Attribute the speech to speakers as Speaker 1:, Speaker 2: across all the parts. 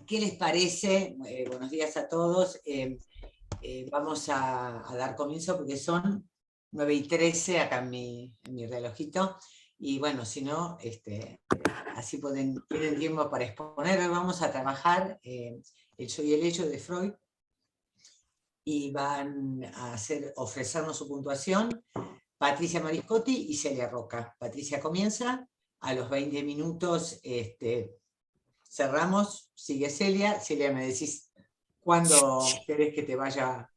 Speaker 1: ¿qué les parece? Buenos días a todos. Vamos a dar comienzo porque son 9:13 acá en mi relojito. Y bueno, si no, así tienen tiempo para exponer. Hoy vamos a trabajar el yo y el ello de Freud y van a ofrecernos su puntuación Patricia Mariscotti y Celia Roca. Patricia comienza, a los 20 minutos cerramos, sigue Celia. Celia, me decís cuándo querés que te vaya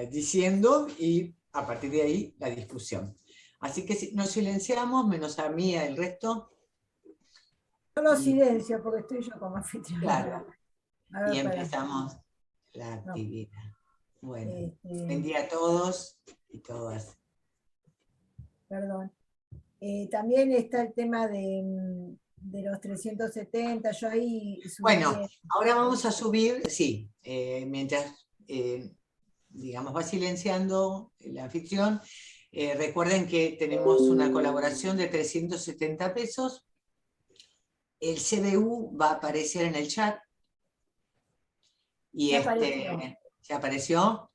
Speaker 1: diciendo y a partir de ahí la discusión. Así que nos silenciamos, menos a mí y al resto.
Speaker 2: Solo silencio, porque estoy yo como anfitriona.
Speaker 1: Claro,
Speaker 2: A ver,
Speaker 1: y empezamos la actividad. Bueno, buen día a todos y todas.
Speaker 2: Perdón. También está el tema de los 370, yo ahí subí.
Speaker 1: Bueno, ahora vamos a subir, sí, mientras, digamos, va silenciando el anfitrión. Recuerden que tenemos una colaboración de 370 pesos. El CBU va a aparecer en el chat. Y ¿ya apareció?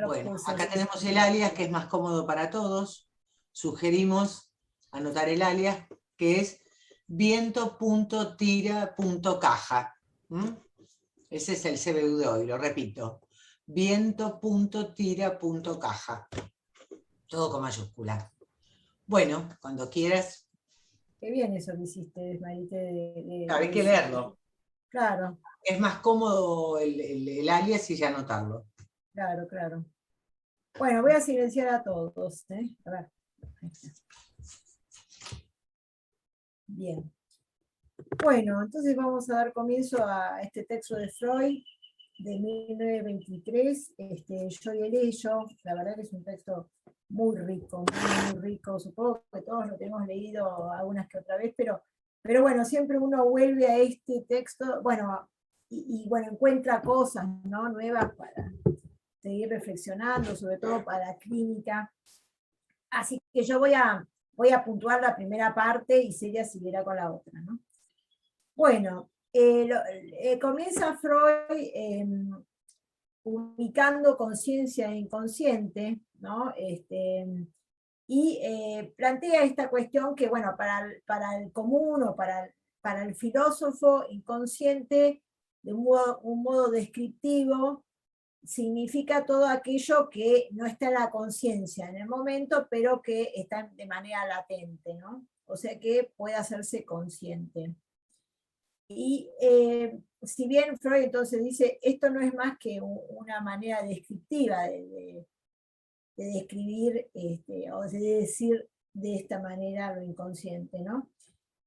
Speaker 1: Bueno, acá tenemos el alias, que es más cómodo para todos. Sugerimos anotar el alias, que es viento.tira.caja. Ese es el CBU de hoy, lo repito. Viento.tira.caja. Todo con mayúscula. Bueno, cuando quieras.
Speaker 2: Qué bien eso que hiciste, Marité.
Speaker 1: Hay que leerlo.
Speaker 2: Claro.
Speaker 1: Es más cómodo el alias y ya anotarlo.
Speaker 2: Claro, claro. Bueno, voy a silenciar a todos. A ver. Bien. Bueno, entonces vamos a dar comienzo a este texto de Freud de 1923, Yo y el ello. La verdad que es un texto muy rico, muy, muy rico. Supongo que todos lo tenemos leído algunas que otra vez, pero bueno, siempre uno vuelve a este texto, bueno, y bueno, encuentra cosas, ¿no?, nuevas para seguir reflexionando, sobre todo para la clínica. Así que yo voy a puntuar la primera parte y Celia seguirá con la otra, ¿no? Bueno, comienza Freud ubicando conciencia e inconsciente, ¿no? Y plantea esta cuestión que, bueno, para el común o para el filósofo, inconsciente, de un modo descriptivo, significa todo aquello que no está en la conciencia en el momento, pero que está de manera latente, ¿no? O sea que puede hacerse consciente. Y si bien Freud entonces dice, esto no es más que una manera descriptiva de describir o de decir de esta manera lo inconsciente, ¿no?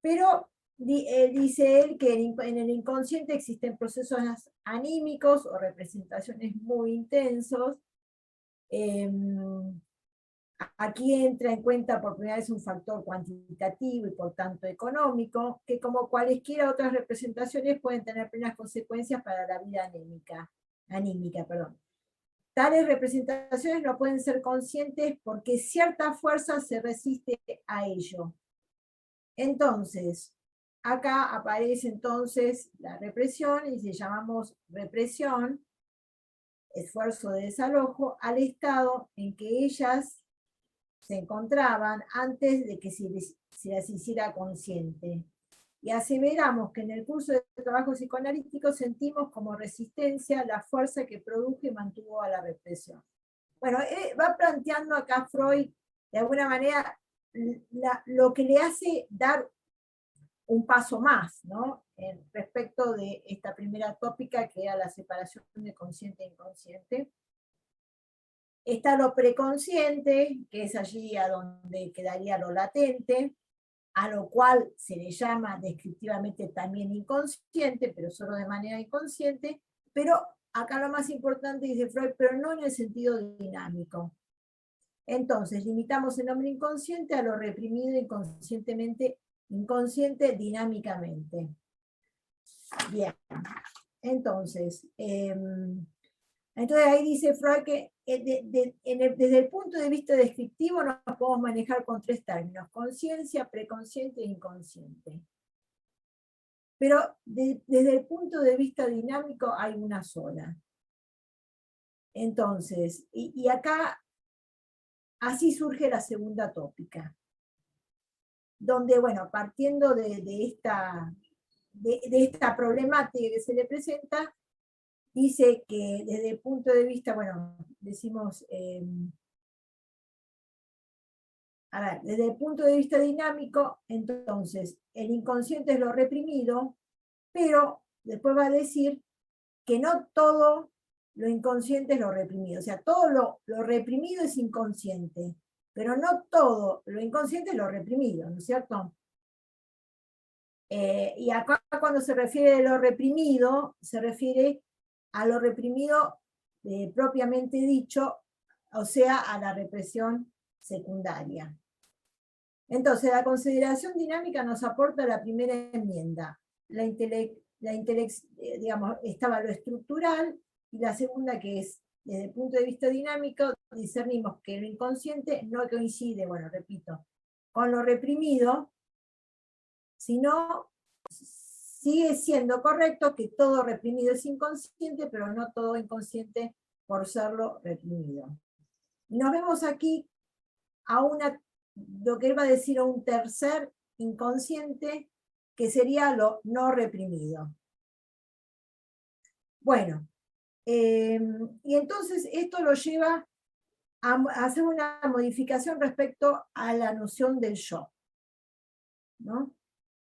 Speaker 2: Pero dice él que en el inconsciente existen procesos anímicos o representaciones muy intensos. Aquí entra en cuenta por primera vez un factor cuantitativo y por tanto económico, que como cualesquiera otras representaciones pueden tener plenas consecuencias para la vida anímica. Tales representaciones no pueden ser conscientes porque cierta fuerza se resiste a ello. Entonces, acá aparece entonces la represión, y si llamamos represión, esfuerzo de desalojo, al estado en que ellas se encontraban antes de que se las hiciera consciente. Y aseveramos que en el curso de trabajo psicoanalítico sentimos como resistencia la fuerza que produjo y mantuvo a la represión. Bueno, va planteando acá Freud, de alguna manera, lo que le hace dar un paso más, ¿no?, respecto de esta primera tópica, que era la separación de consciente e inconsciente. Está lo preconsciente, que es allí a donde quedaría lo latente, a lo cual se le llama descriptivamente también inconsciente, pero solo de manera inconsciente. Pero acá lo más importante, dice Freud, pero no en el sentido dinámico. Entonces, limitamos el nombre inconsciente a lo reprimido inconsciente dinámicamente. Bien, entonces ahí dice Freud que desde el punto de vista descriptivo nos podemos manejar con tres términos: conciencia, preconsciente e inconsciente. pero desde el punto de vista dinámico hay una sola. Entonces, y acá así surge la segunda tópica, donde, bueno, partiendo de esta problemática que se le presenta, dice que desde el punto de vista, bueno, decimos, a ver, desde el punto de vista dinámico, entonces, el inconsciente es lo reprimido, pero después va a decir que no todo lo inconsciente es lo reprimido. O sea, todo lo reprimido es inconsciente, pero no todo lo inconsciente es lo reprimido, ¿no es cierto? Y acá cuando se refiere a lo reprimido, se refiere a lo reprimido propiamente dicho, o sea, a la represión secundaria. Entonces, la consideración dinámica nos aporta la primera enmienda. Digamos, estaba lo estructural, y la segunda, que es, desde el punto de vista dinámico, discernimos que lo inconsciente no coincide, bueno, repito, con lo reprimido, sino sigue siendo correcto que todo reprimido es inconsciente, pero no todo inconsciente por serlo reprimido. Y nos vemos aquí a lo que él va a decir a un tercer inconsciente, que sería lo no reprimido. Bueno, y entonces esto lo lleva a hacer una modificación respecto a la noción del yo, ¿no?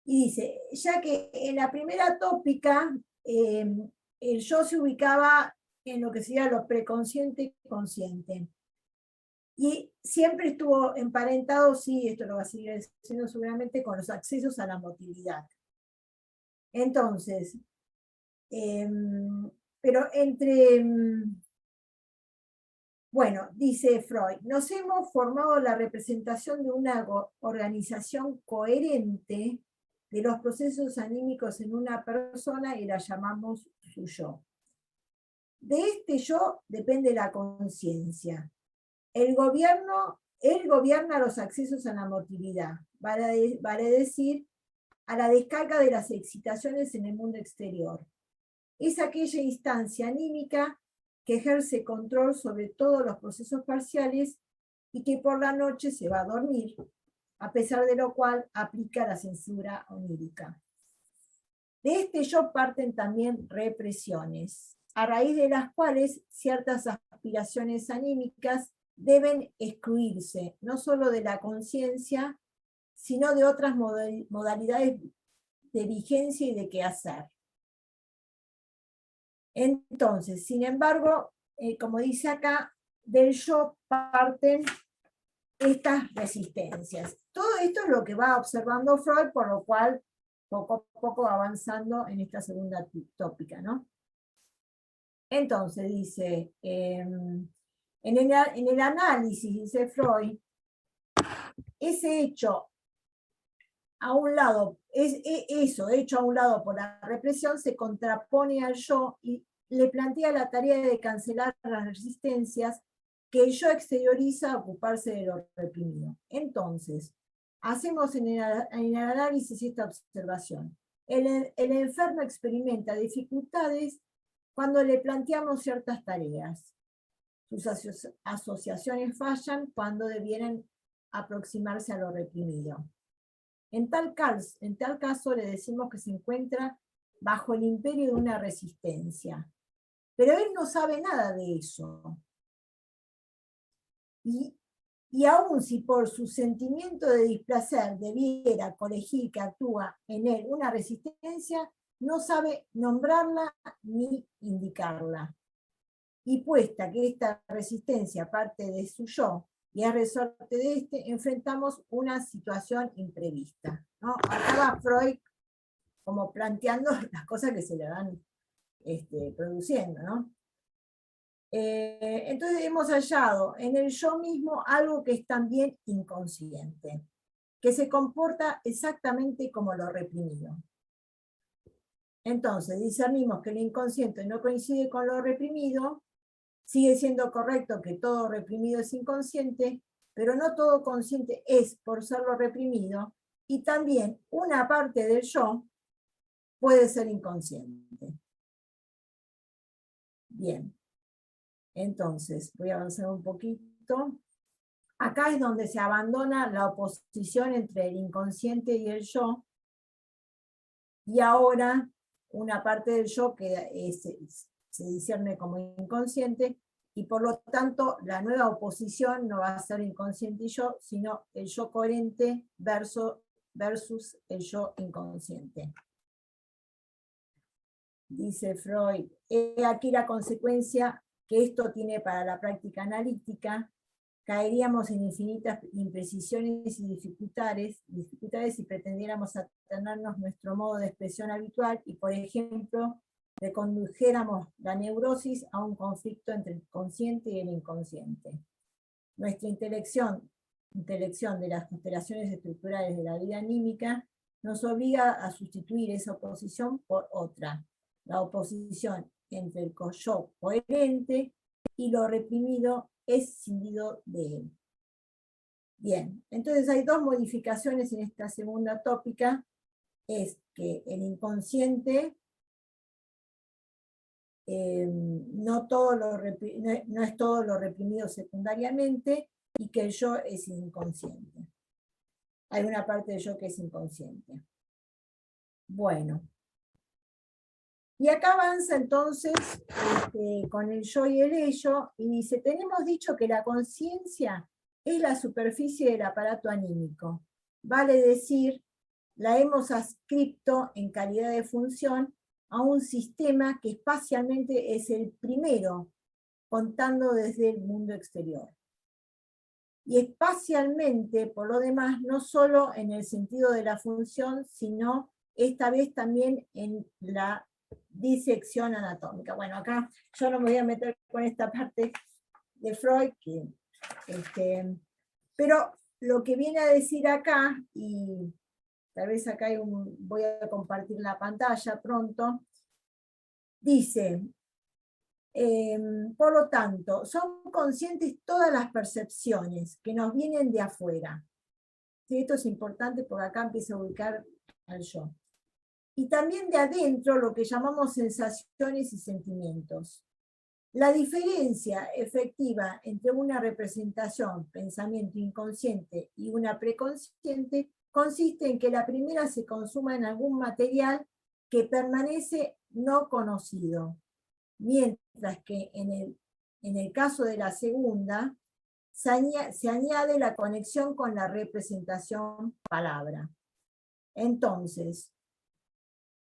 Speaker 2: Y dice, ya que en la primera tópica el yo se ubicaba en lo que sería lo preconsciente y consciente. Y siempre estuvo emparentado, sí, esto lo va a seguir diciendo seguramente, con los accesos a la motilidad. Entonces, pero bueno, dice Freud, nos hemos formado la representación de una organización coherente de los procesos anímicos en una persona y la llamamos su yo. De este yo depende la conciencia. Él gobierna los accesos a la motilidad, vale decir, a la descarga de las excitaciones en el mundo exterior. Es aquella instancia anímica que ejerce control sobre todos los procesos parciales y que por la noche se va a dormir, a pesar de lo cual aplica la censura onírica. De este yo parten también represiones, a raíz de las cuales ciertas aspiraciones anímicas deben excluirse, no solo de la conciencia, sino de otras modalidades de vigencia y de quehacer. Entonces, sin embargo, como dice acá, del yo parten estas resistencias. Todo esto es lo que va observando Freud, por lo cual poco a poco va avanzando en esta segunda tópica, ¿no? Entonces dice, en el análisis, dice Freud, ese hecho a un lado, eso hecho a un lado por la represión se contrapone al yo y le plantea la tarea de cancelar las resistencias que el yo exterioriza a ocuparse de lo reprimido. Entonces, hacemos en el análisis esta observación. El enfermo experimenta dificultades cuando le planteamos ciertas tareas. Sus asociaciones fallan cuando debieran aproximarse a lo reprimido. En tal caso le decimos que se encuentra bajo el imperio de una resistencia. Pero él no sabe nada de eso. Y aun si por su sentimiento de displacer debiera colegir que actúa en él una resistencia, no sabe nombrarla ni indicarla. Y puesta que esta resistencia parte de su yo y es resorte de este, enfrentamos una situación imprevista, ¿no? Acá va Freud como planteando las cosas que se le van produciendo, ¿no? Entonces hemos hallado en el yo mismo algo que es también inconsciente, que se comporta exactamente como lo reprimido. Entonces discernimos que el inconsciente no coincide con lo reprimido, sigue siendo correcto que todo reprimido es inconsciente, pero no todo consciente es por serlo reprimido, y también una parte del yo puede ser inconsciente. Bien, entonces voy a avanzar un poquito. Acá es donde se abandona la oposición entre el inconsciente y el yo, y ahora una parte del yo que se discierne como inconsciente, y por lo tanto la nueva oposición no va a ser inconsciente y yo, sino el yo coherente versus el yo inconsciente. Dice Freud, he aquí la consecuencia que esto tiene para la práctica analítica. Caeríamos en infinitas imprecisiones y dificultades si pretendiéramos atenernos nuestro modo de expresión habitual y, por ejemplo, recondujéramos la neurosis a un conflicto entre el consciente y el inconsciente. Nuestra intelección de las constelaciones estructurales de la vida anímica nos obliga a sustituir esa oposición por otra, la oposición entre el yo coherente y lo reprimido escindido de él. Bien, entonces hay dos modificaciones en esta segunda tópica, es que el inconsciente no es todo lo reprimido secundariamente, y que el yo es inconsciente. Hay una parte del yo que es inconsciente. Bueno. Y acá avanza entonces con el yo y el ello, y dice, tenemos dicho que la conciencia es la superficie del aparato anímico. Vale decir, la hemos adscrito en calidad de función a un sistema que espacialmente es el primero, contando desde el mundo exterior. Y espacialmente, por lo demás, no solo en el sentido de la función, sino esta vez también en la disección anatómica. Bueno, acá yo no me voy a meter con esta parte de Freud, pero lo que viene a decir acá, y tal vez acá voy a compartir la pantalla pronto, dice, por lo tanto, son conscientes todas las percepciones que nos vienen de afuera. ¿Sí? Esto es importante porque acá empieza a ubicar al yo. Y también de adentro lo que llamamos sensaciones y sentimientos. La diferencia efectiva entre una representación, pensamiento inconsciente, y una preconsciente consiste en que la primera se consuma en algún material que permanece no conocido, mientras que en el caso de la segunda se añade la conexión con la representación palabra. Entonces,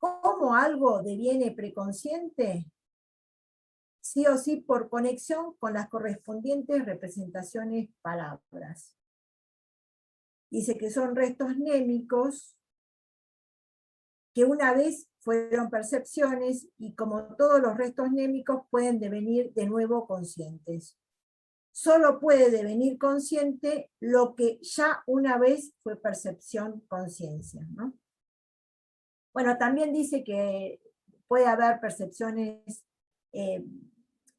Speaker 2: ¿cómo algo deviene preconsciente? Sí o sí por conexión con las correspondientes representaciones palabras. Dice que son restos mnémicos que una vez fueron percepciones y como todos los restos mnémicos pueden devenir de nuevo conscientes. Solo puede devenir consciente lo que ya una vez fue percepción, conciencia, ¿no? Bueno, también dice que puede haber percepciones,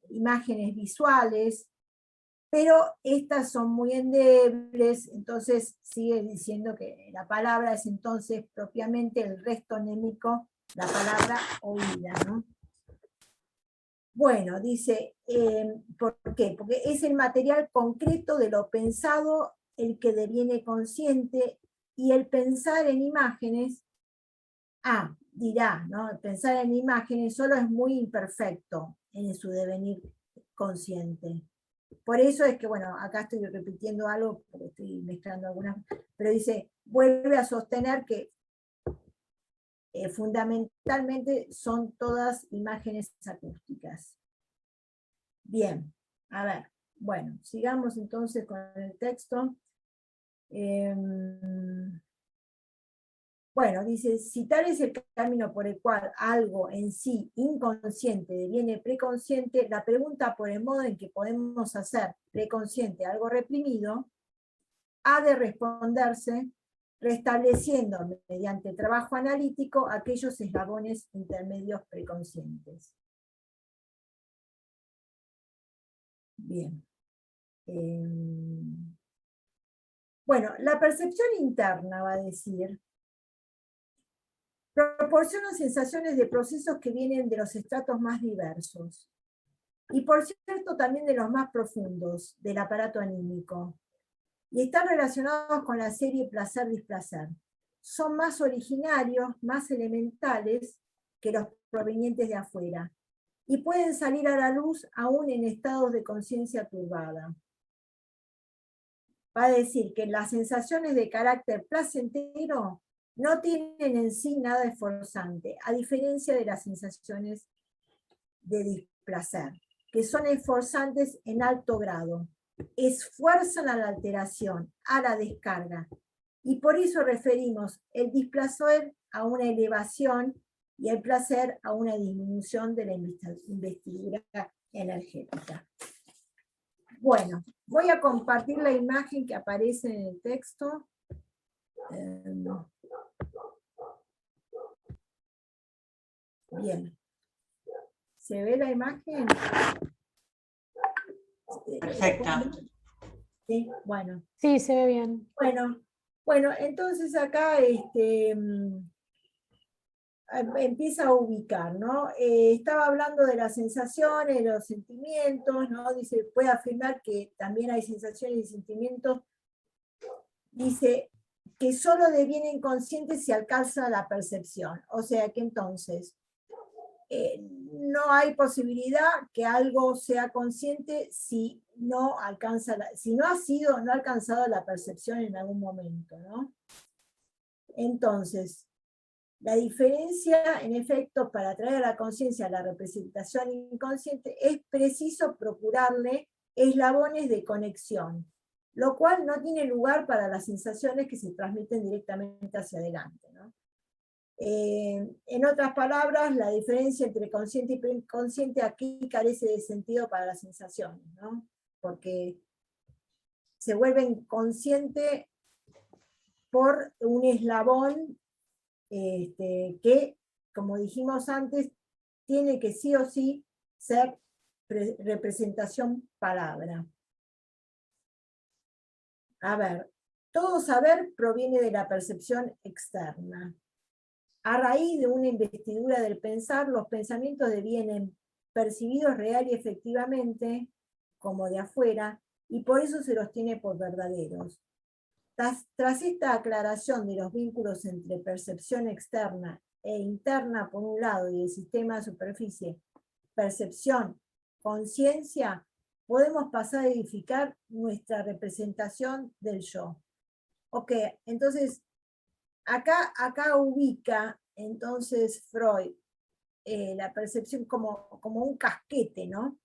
Speaker 2: imágenes visuales, pero estas son muy endebles, entonces sigue diciendo que la palabra es entonces propiamente el resto mnémico, la palabra oída, ¿no? Bueno, dice, ¿por qué? Porque es el material concreto de lo pensado el que deviene consciente, y el pensar en imágenes, dirá, ¿no? El pensar en imágenes solo es muy imperfecto en su devenir consciente. Por eso es que, bueno, acá estoy repitiendo algo, porque estoy mezclando algunas, pero dice, vuelve a sostener que fundamentalmente son todas imágenes acústicas. Bien, a ver, bueno, sigamos entonces con el texto. Bueno, dice, si tal es el camino por el cual algo en sí inconsciente deviene preconsciente, la pregunta por el modo en que podemos hacer preconsciente algo reprimido ha de responderse restableciendo mediante el trabajo analítico aquellos eslabones intermedios preconscientes. Bien. Bueno, la percepción interna, va a decir, proporcionan sensaciones de procesos que vienen de los estratos más diversos. Y por cierto, también de los más profundos del aparato anímico. Y están relacionados con la serie placer-displacer. Son más originarios, más elementales que los provenientes de afuera. Y pueden salir a la luz aún en estados de conciencia turbada. Va a decir que las sensaciones de carácter placentero no tienen en sí nada esforzante, a diferencia de las sensaciones de displacer, que son esforzantes en alto grado. Esfuerzan a la alteración, a la descarga. Y por eso referimos el displacer a una elevación y el placer a una disminución de la investidura energética. Bueno, voy a compartir la imagen que aparece en el texto. Bien. ¿Se ve la imagen?
Speaker 1: Perfecta.
Speaker 2: Sí, bueno.
Speaker 3: Sí, se ve bien.
Speaker 2: Bueno, entonces acá empieza a ubicar, ¿no? Estaba hablando de las sensaciones, de los sentimientos, ¿no? Dice, puede afirmar que también hay sensaciones y sentimientos. Dice que solo devienen conscientes si alcanza la percepción. O sea que entonces no hay posibilidad que algo sea consciente si no alcanza, si no ha alcanzado la percepción en algún momento, ¿no? Entonces, la diferencia, en efecto, para traer a la conciencia la representación inconsciente, es preciso procurarle eslabones de conexión, lo cual no tiene lugar para las sensaciones que se transmiten directamente hacia adelante, ¿no? En otras palabras, la diferencia entre consciente y preinconsciente aquí carece de sentido para las sensaciones, ¿no? Porque se vuelven conscientes por un eslabón que, como dijimos antes, tiene que sí o sí ser representación palabra. A ver, todo saber proviene de la percepción externa. A raíz de una investidura del pensar, los pensamientos devienen percibidos real y efectivamente, como de afuera, y por eso se los tiene por verdaderos. Tras esta aclaración de los vínculos entre percepción externa e interna por un lado y el sistema de superficie, percepción, conciencia, podemos pasar a edificar nuestra representación del yo. Ok, entonces, acá ubica entonces Freud la percepción como un casquete, ¿no?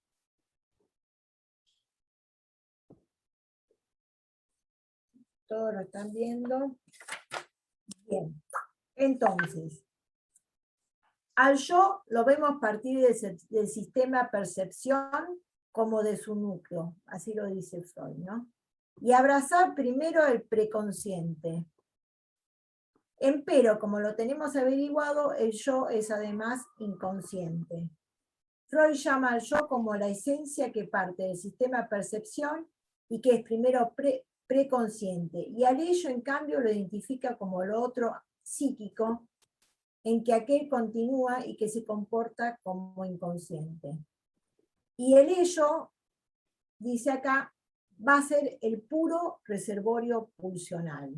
Speaker 2: Todos lo están viendo. Bien, entonces, al yo lo vemos partir del sistema percepción como de su núcleo, así lo dice Freud, ¿no? Y abrazar primero el preconsciente. Empero, como lo tenemos averiguado, el yo es además inconsciente. Freud llama al yo como la esencia que parte del sistema percepción y que es primero preconsciente, y al ello, en cambio, lo identifica como lo otro psíquico, en que aquel continúa y que se comporta como inconsciente. Y el ello, dice acá, va a ser el puro reservorio pulsional.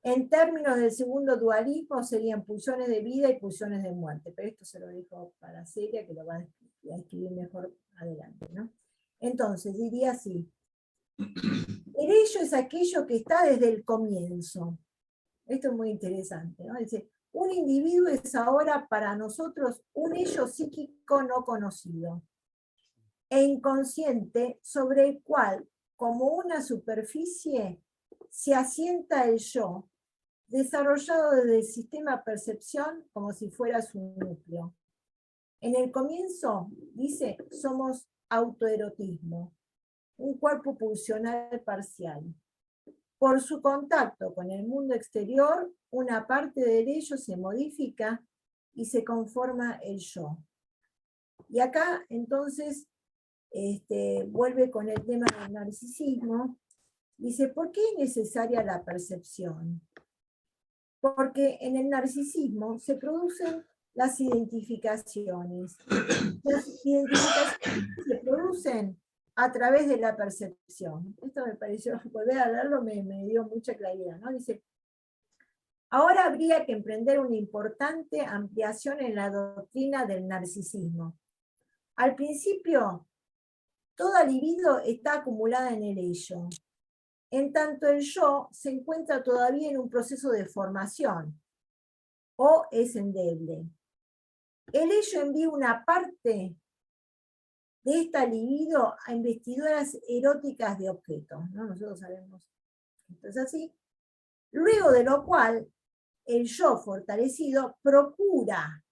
Speaker 2: En términos del segundo dualismo serían pulsiones de vida y pulsiones de muerte, pero esto se lo dejo para Celia, que lo va a escribir mejor adelante, ¿no? Entonces, diría así: el ello es aquello que está desde el comienzo. Esto es muy interesante, ¿no? Dice, un individuo es ahora para nosotros un ello psíquico no conocido e inconsciente, sobre el cual, como una superficie, se asienta el yo, desarrollado desde el sistema percepción como si fuera su núcleo. En el comienzo, dice, somos autoerotismo, un cuerpo pulsional parcial. Por su contacto con el mundo exterior, una parte de ello se modifica y se conforma el yo. Y acá, entonces, vuelve con el tema del narcisismo. Dice, ¿por qué es necesaria la percepción? porque en el narcisismo se producen las identificaciones. Las identificaciones se producen a través de la percepción. Esto me pareció, volver a leerlo me dio mucha claridad, ¿no? Dice, ahora habría que emprender una importante ampliación en la doctrina del narcisismo. Al principio, toda libido está acumulada en el ello. En tanto el yo se encuentra todavía en un proceso de formación o es endeble. El ello envía una parte de esta libido a investiduras eróticas de objetos, ¿no? Nosotros sabemos que esto es así. Luego de lo cual, el yo fortalecido procura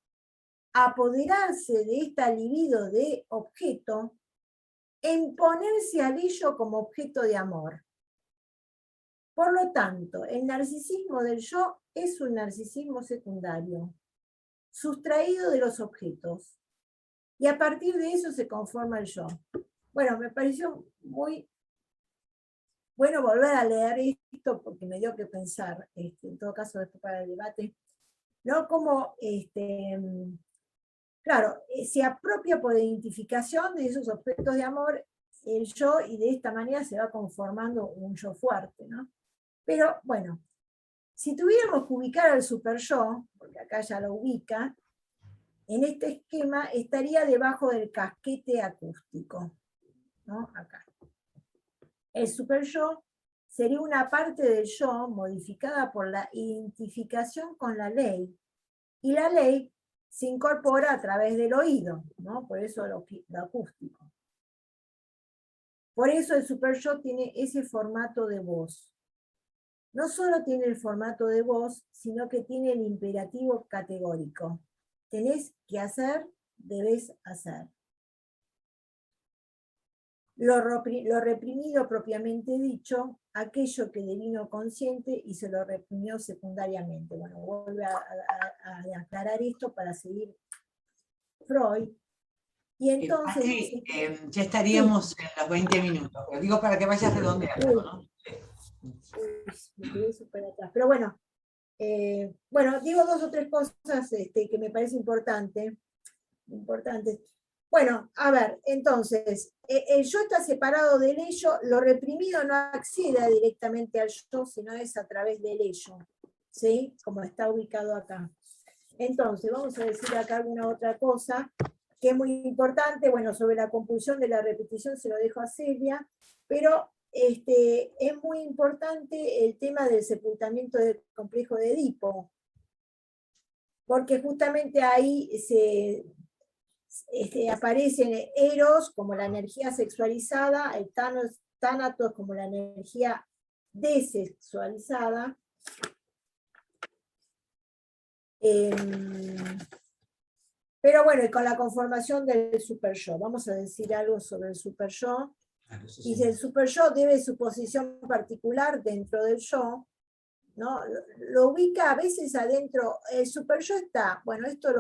Speaker 2: apoderarse de esta libido de objeto e imponerse al ello como objeto de amor. Por lo tanto, el narcisismo del yo es un narcisismo secundario, sustraído de los objetos, y a partir de eso se conforma el yo. Bueno, me pareció muy bueno volver a leer esto porque me dio que pensar, en todo caso después para el debate, ¿no? Como, claro, se apropia por identificación de esos objetos de amor el yo y de esta manera se va conformando un yo fuerte, ¿no? Pero bueno, si tuviéramos que ubicar al super yo, porque acá ya lo ubica, en este esquema estaría debajo del casquete acústico, ¿no? Acá. El super yo sería una parte del yo modificada por la identificación con la ley, y la ley se incorpora a través del oído, ¿no? Por eso lo acústico. Por eso el super yo tiene ese formato de voz. No solo tiene el formato de voz, sino que tiene el imperativo categórico. Tenés que hacer, debés hacer. Lo reprimido propiamente dicho, aquello que devino consciente y se lo reprimió secundariamente. Bueno, vuelve a aclarar esto para seguir Freud. Y entonces...
Speaker 1: Patri, ya estaríamos en los 20 minutos, pero digo para que vayas redondeando, ¿no?
Speaker 2: Me quedé súper atrás. Pero bueno, bueno, digo dos o tres cosas que me parece importantes. Bueno, a ver, entonces, el yo está separado del ello, lo reprimido no accede directamente al yo, sino es a través del ello, ¿sí? Como está ubicado acá. Entonces, vamos a decir acá alguna otra cosa que es muy importante, bueno, sobre la compulsión de la repetición se lo dejo a Celia, pero es muy importante el tema del sepultamiento del complejo de Edipo, porque justamente ahí aparecen Eros como la energía sexualizada, el Tánatos como la energía desexualizada, pero bueno, y con la conformación del super yo, vamos a decir algo sobre el super yo. Dice, el super yo debe su posición particular dentro del yo, ¿no? Lo ubica a veces adentro, el super yo está, bueno, esto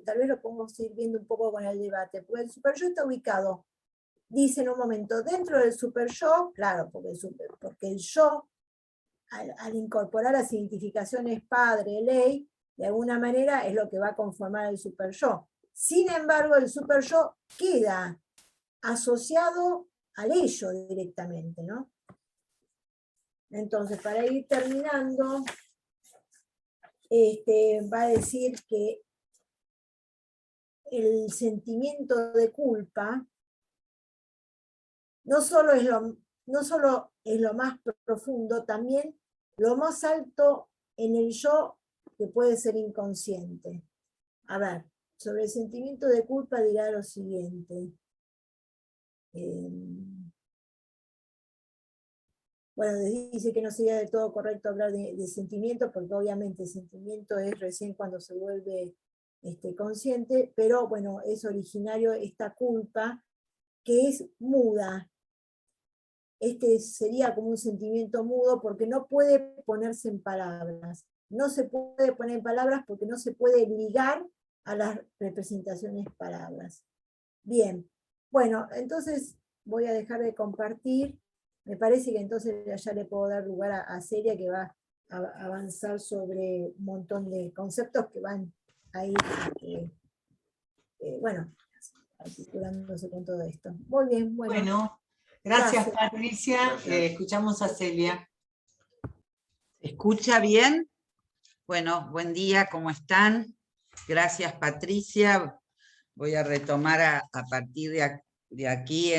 Speaker 2: tal vez lo podemos ir viendo un poco con el debate, porque el super yo está ubicado, dice en un momento, dentro del super yo, claro, porque el yo, al incorporar las identificaciones padre, ley, de alguna manera es lo que va a conformar el super yo. Sin embargo, el super yo queda asociado al ello directamente, ¿no? Entonces, para ir terminando, va a decir que el sentimiento de culpa no solo es lo más profundo, también lo más alto en el yo que puede ser inconsciente. A ver, sobre el sentimiento de culpa dirá lo siguiente. Bueno, dice que no sería del todo correcto hablar de sentimiento, porque obviamente el sentimiento es recién cuando se vuelve consciente, pero bueno, es originario esta culpa que es muda. Sería como un sentimiento mudo porque no puede ponerse en palabras. No se puede poner en palabras porque no se puede ligar a las representaciones palabras. Bien, bueno, entonces voy a dejar de compartir. Me parece que entonces ya le puedo dar lugar a Celia, que va avanzar sobre un montón de conceptos que van a ir, bueno, articulándose con todo esto. Muy bien, bueno.
Speaker 1: Bueno, gracias,
Speaker 2: Gracias.
Speaker 1: Patricia. Escuchamos a Celia.
Speaker 3: ¿Escucha bien? Bueno, buen día, ¿cómo están? Gracias, Patricia. Voy a retomar a partir de aquí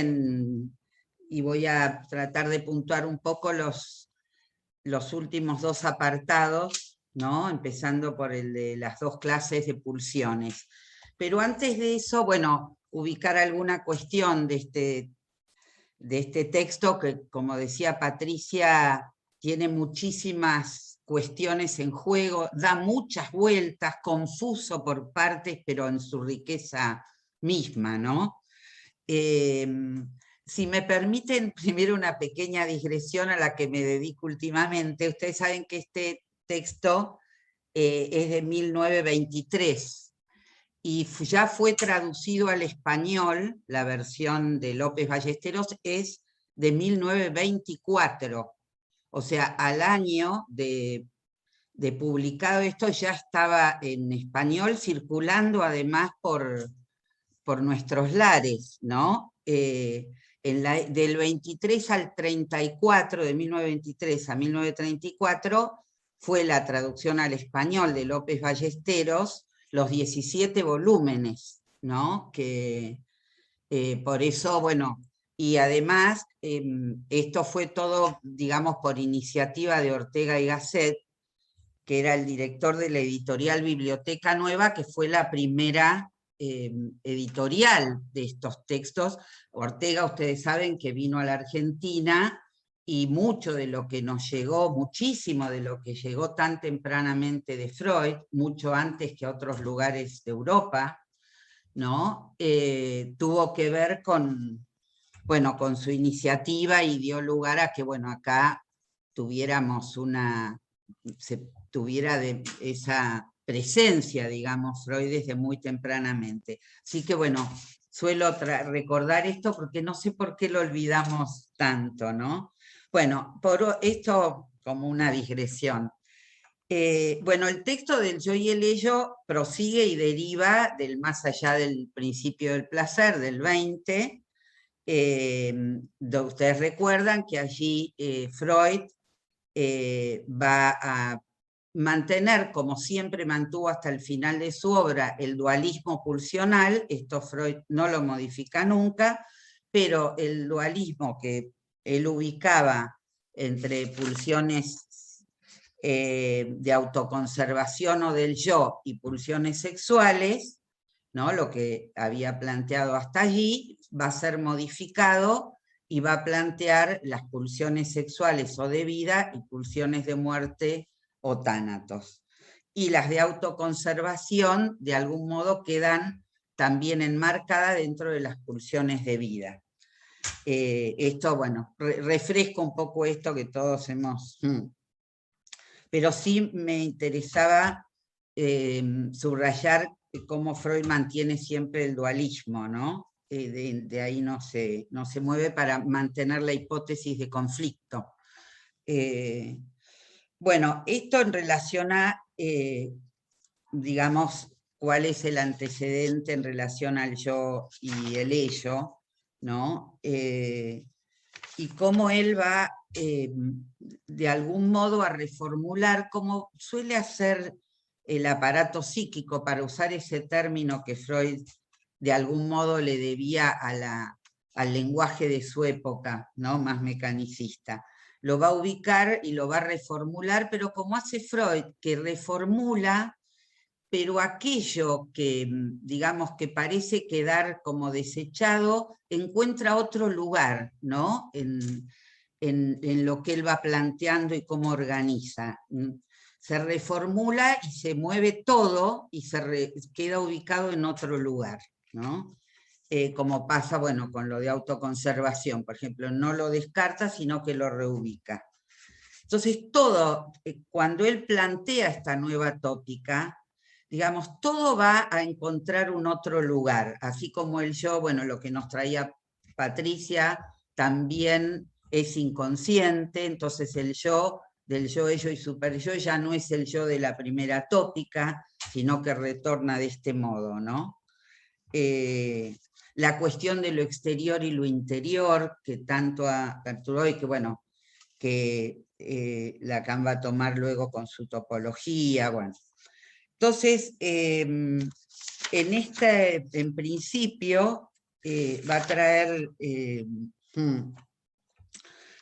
Speaker 3: y voy a tratar de puntuar un poco los últimos dos apartados, ¿no? Empezando por el de las dos clases de pulsiones. Pero antes de eso, bueno, ubicar alguna cuestión de este texto que, como decía Patricia, tiene muchísimas cuestiones en juego, da muchas vueltas, confuso por partes, pero en su riqueza misma, ¿no? Si me permiten, primero una pequeña digresión a la que me dedico últimamente. Ustedes saben que este texto es de 1923 y ya fue traducido al español, la versión de López Ballesteros es de 1924. O sea, al año de publicado esto ya estaba en español, circulando además por nuestros lares, ¿no? Del 23 al 34, de 1923 a 1934, fue la traducción al español de López Ballesteros, los 17 volúmenes, ¿no? Que por eso, bueno, y además esto fue todo, digamos, por iniciativa de Ortega y Gasset, que era el director de la editorial Biblioteca Nueva, que fue la primera editorial de estos textos. Ortega, ustedes saben que vino a la Argentina y mucho de lo que nos llegó, muchísimo de lo que llegó tan tempranamente de Freud, mucho antes que a otros lugares de Europa, ¿no? Tuvo que ver con, bueno, con su iniciativa y dio lugar a que, bueno, acá tuviéramos tuviera esa presencia, digamos, Freud desde muy tempranamente. Así que, bueno, suelo recordar esto porque no sé por qué lo olvidamos tanto, ¿no? Bueno, por esto como una digresión. Bueno, el texto del Yo y el Ello prosigue y deriva del más allá del principio del placer, del 20. Ustedes recuerdan que allí Freud va a mantener, como siempre mantuvo hasta el final de su obra, el dualismo pulsional. Esto Freud no lo modifica nunca, pero el dualismo que él ubicaba entre pulsiones de autoconservación o del yo y pulsiones sexuales, ¿no? Lo que había planteado hasta allí, va a ser modificado y va a plantear las pulsiones sexuales o de vida y pulsiones de muerte o tánatos. Y las de autoconservación, de algún modo, quedan también enmarcadas dentro de las pulsiones de vida. Esto, bueno, refresco un poco esto que todos hemos... Pero sí me interesaba subrayar cómo Freud mantiene siempre el dualismo, ¿no? De ahí no se mueve para mantener la hipótesis de conflicto. Bueno, esto en relación a, digamos, cuál es el antecedente en relación al yo y el ello, ¿no? Y cómo él va de algún modo a reformular, como suele hacer el aparato psíquico, para usar ese término que Freud de algún modo le debía al lenguaje de su época, ¿no? Más mecanicista. Lo va a ubicar y lo va a reformular, pero como hace Freud, que reformula, pero aquello que, digamos, que parece quedar como desechado, encuentra otro lugar, ¿no? En lo que él va planteando y cómo organiza. Se reformula y se mueve todo y queda ubicado en otro lugar, ¿no? Como pasa, bueno, con lo de autoconservación, por ejemplo, no lo descarta, sino que lo reubica. Entonces, todo, cuando él plantea esta nueva tópica, digamos, todo va a encontrar un otro lugar, así como el yo, bueno, lo que nos traía Patricia, también es inconsciente, entonces el yo del yo, ello y superyo, ya no es el yo de la primera tópica, sino que retorna de este modo, ¿no? La cuestión de lo exterior y lo interior, que tanto ha perturbado y que, bueno, que Lacan va a tomar luego con su topología, bueno. Entonces, en principio, va a traer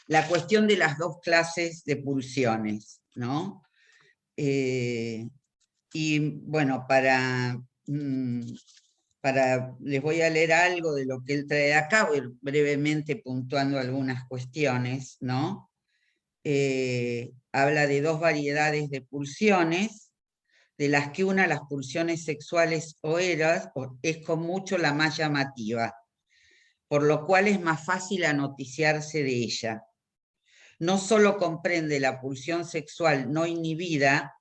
Speaker 3: la cuestión de las dos clases de pulsiones, ¿no? Y bueno, les voy a leer algo de lo que él trae acá, voy brevemente puntuando algunas cuestiones, ¿no? Habla de dos variedades de pulsiones, de las que una, las pulsiones sexuales o eras, es con mucho la más llamativa, por lo cual es más fácil anoticiarse de ella. No solo comprende la pulsión sexual no inhibida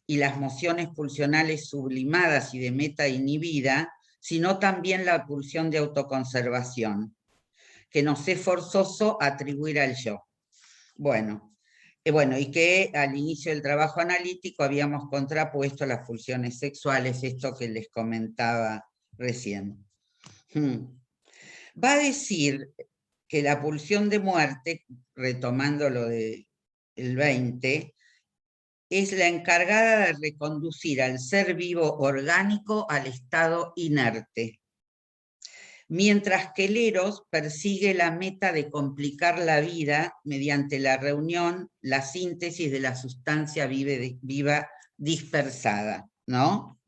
Speaker 3: y las mociones pulsionales sublimadas y de meta inhibida, sino también la pulsión de autoconservación, que nos es forzoso atribuir al yo. Bueno, y que al inicio del trabajo analítico habíamos contrapuesto las pulsiones sexuales, esto que les comentaba recién. Va a decir que la pulsión de muerte, retomando lo del 20, es la encargada de reconducir al ser vivo orgánico al estado inerte, mientras que el eros persigue la meta de complicar la vida mediante la reunión, la síntesis de la sustancia viva dispersada, ¿no?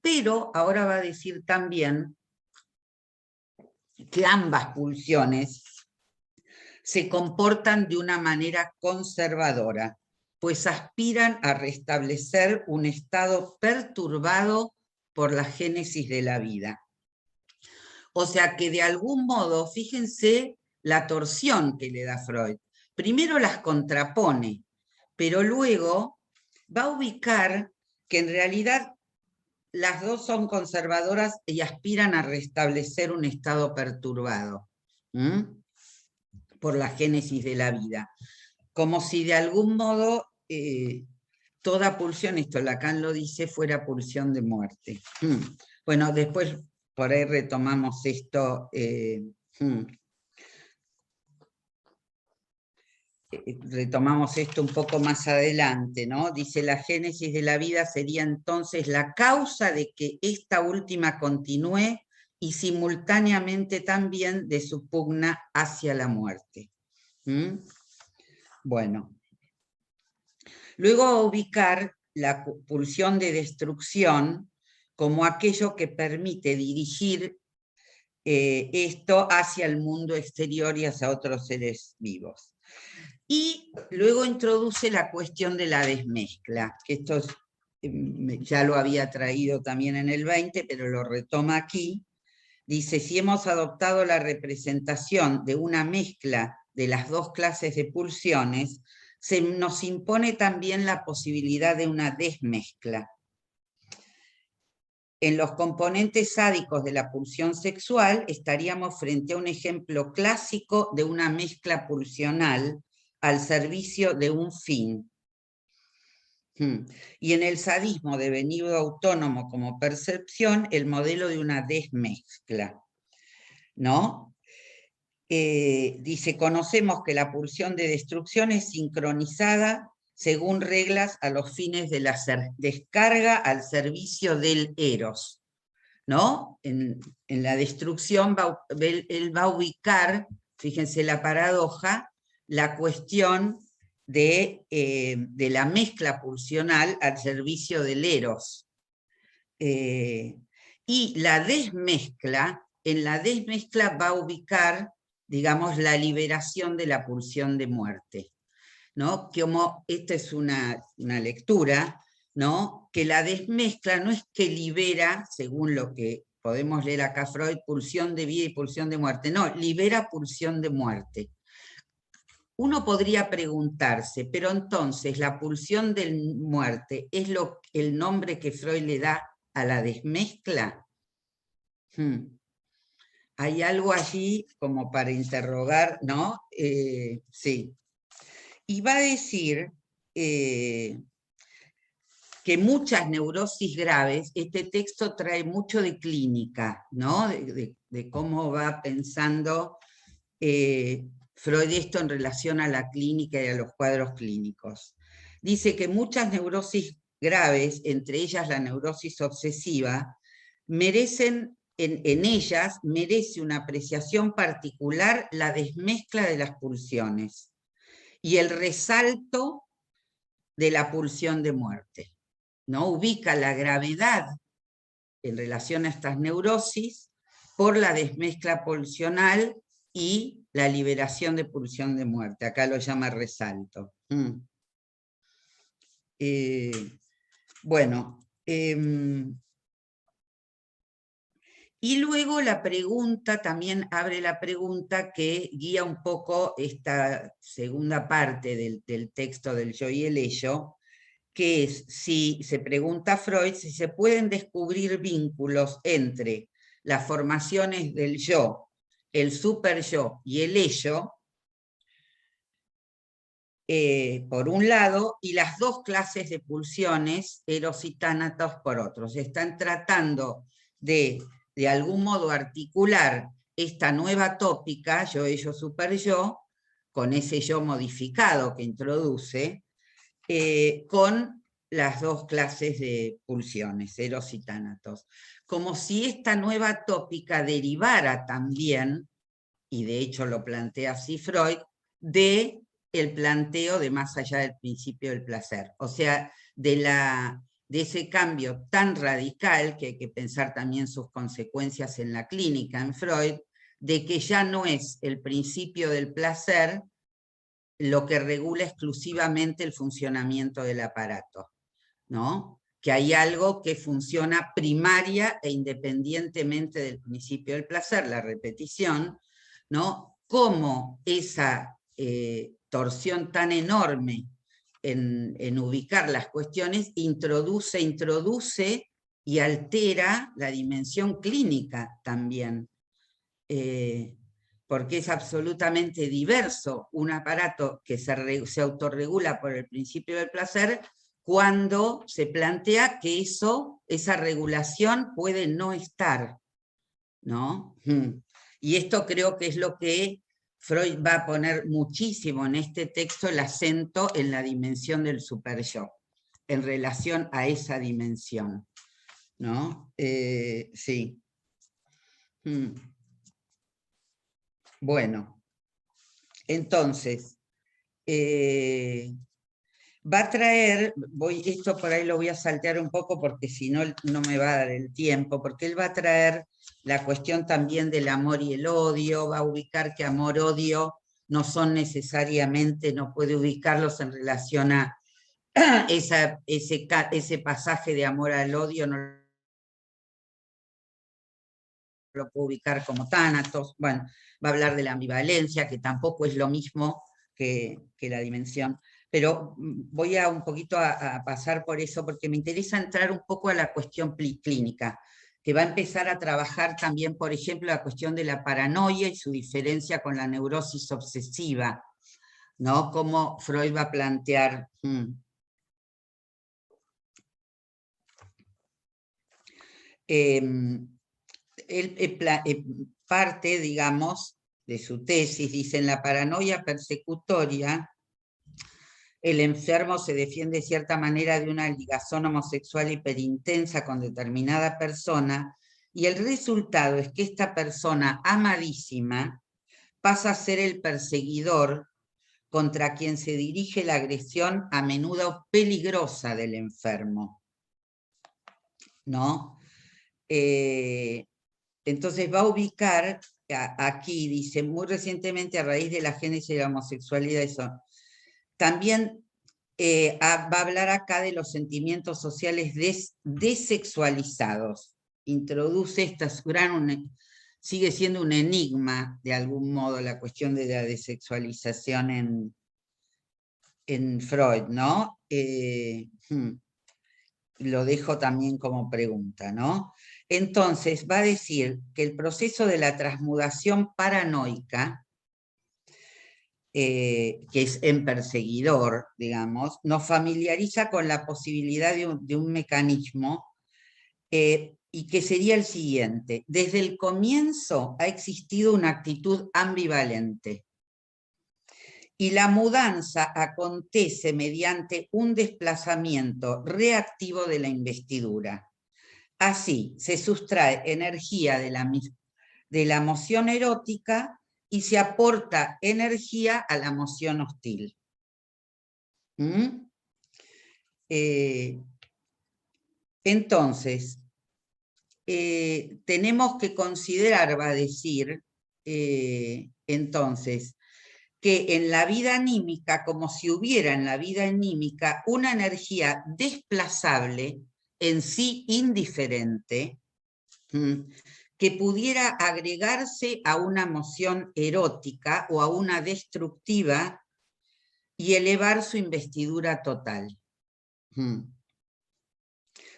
Speaker 3: Pero ahora va a decir también que ambas pulsiones se comportan de una manera conservadora, pues aspiran a restablecer un estado perturbado por la génesis de la vida. O sea que de algún modo, fíjense la torsión que le da Freud. Primero las contrapone, pero luego va a ubicar que en realidad las dos son conservadoras y aspiran a restablecer un estado perturbado por la génesis de la vida. Como si de algún modo toda pulsión, esto Lacan lo dice, fuera pulsión de muerte. Bueno, después por ahí retomamos esto. Retomamos esto un poco más adelante, ¿no? Dice, la génesis de la vida sería entonces la causa de que esta última continúe y simultáneamente también de su pugna hacia la muerte. Bueno. Luego ubicar la pulsión de destrucción como aquello que permite dirigir esto hacia el mundo exterior y hacia otros seres vivos. Y luego introduce la cuestión de la desmezcla, que esto ya lo había traído también en el 20, pero lo retoma aquí. Dice, si hemos adoptado la representación de una mezcla de las dos clases de pulsiones, se nos impone también la posibilidad de una desmezcla. En los componentes sádicos de la pulsión sexual estaríamos frente a un ejemplo clásico de una mezcla pulsional al servicio de un fin. Y en el sadismo devenido autónomo como percepción, el modelo de una desmezcla, ¿no? Dice, conocemos que la pulsión de destrucción es sincronizada según reglas a los fines de la descarga al servicio del eros, ¿no? En la destrucción él va a ubicar, fíjense la paradoja, la cuestión de la mezcla pulsional al servicio del eros. Y la desmezcla, en la desmezcla va a ubicar, digamos, la liberación de la pulsión de muerte, ¿no? Como esta es una lectura, ¿no? Que la desmezcla no es que libera, según lo que podemos leer acá Freud, pulsión de vida y pulsión de muerte, no, libera pulsión de muerte. Uno podría preguntarse, pero entonces la pulsión de muerte es el nombre que Freud le da a la desmezcla. Hay algo allí como para interrogar, ¿no? Sí. y va a decir que muchas neurosis graves, este texto trae mucho de clínica, ¿no? De cómo va pensando Freud esto en relación a la clínica y a los cuadros clínicos. Dice que muchas neurosis graves, entre ellas la neurosis obsesiva, merecen, en ellas merece una apreciación particular la desmezcla de las pulsiones y el resalto de la pulsión de muerte, ¿no? Ubica la gravedad en relación a estas neurosis por la desmezcla pulsional y la liberación de pulsión de muerte. Acá lo llama resalto. Bueno, y luego la pregunta, también abre la pregunta que guía un poco esta segunda parte del texto del yo y el ello, que es, si se pregunta a Freud, si se pueden descubrir vínculos entre las formaciones del yo, el super yo y el ello, por un lado, y las dos clases de pulsiones, eros y tánatos, por otro. Se están tratando de algún modo articular esta nueva tópica, yo, ello, super yo, con ese yo modificado que introduce, con las dos clases de pulsiones, eros y tánatos. Como si esta nueva tópica derivara también, y de hecho lo plantea así Freud, de el planteo de más allá del principio del placer. O sea, de ese cambio tan radical, que hay que pensar también sus consecuencias en la clínica, en Freud, de que ya no es el principio del placer lo que regula exclusivamente el funcionamiento del aparato, ¿no? Que hay algo que funciona primaria e independientemente del principio del placer, la repetición, ¿no? Cómo esa torsión tan enorme en ubicar las cuestiones introduce y altera la dimensión clínica también. Porque es absolutamente diverso un aparato que se autorregula por el principio del placer cuando se plantea que esa regulación puede no estar, ¿no? Y esto creo que es lo que Freud va a poner muchísimo en este texto, el acento en la dimensión del superyo, en relación a esa dimensión, ¿no? Sí. Bueno, entonces, va a traer, esto por ahí lo voy a saltear un poco porque si no, no me va a dar el tiempo, porque él va a traer la cuestión también del amor y el odio, va a ubicar que amor-odio no son necesariamente, no puede ubicarlos en relación a ese pasaje de amor al odio, no lo puedo ubicar como tánatos. Bueno, va a hablar de la ambivalencia, que tampoco es lo mismo que la dimensión. Pero voy a un poquito a pasar por eso, porque me interesa entrar un poco a la cuestión clínica, que va a empezar a trabajar también, por ejemplo, la cuestión de la paranoia y su diferencia con la neurosis obsesiva, ¿no? Cómo Freud va a plantear... parte, digamos, de su tesis, dice: en la paranoia persecutoria, el enfermo se defiende de cierta manera de una ligazón homosexual hiperintensa con determinada persona, y el resultado es que esta persona amadísima pasa a ser el perseguidor contra quien se dirige la agresión a menudo peligrosa del enfermo, ¿no? Entonces va a ubicar, aquí dice, muy recientemente a raíz de la génesis de la homosexualidad, eso. También va a hablar acá de los sentimientos sociales desexualizados. Introduce sigue siendo un enigma, de algún modo, la cuestión de la desexualización en Freud, ¿no? Lo dejo también como pregunta, ¿no? Entonces, va a decir que el proceso de la transmutación paranoica que es en perseguidor, digamos, nos familiariza con la posibilidad de un mecanismo y que sería el siguiente. Desde el comienzo ha existido una actitud ambivalente y la mudanza acontece mediante un desplazamiento reactivo de la investidura. Así, se sustrae energía de la emoción erótica y se aporta energía a la emoción hostil. Entonces, tenemos que considerar, va a decir, entonces, que en la vida anímica, como si hubiera en la vida anímica una energía desplazable, en sí indiferente, que pudiera agregarse a una emoción erótica o a una destructiva y elevar su investidura total.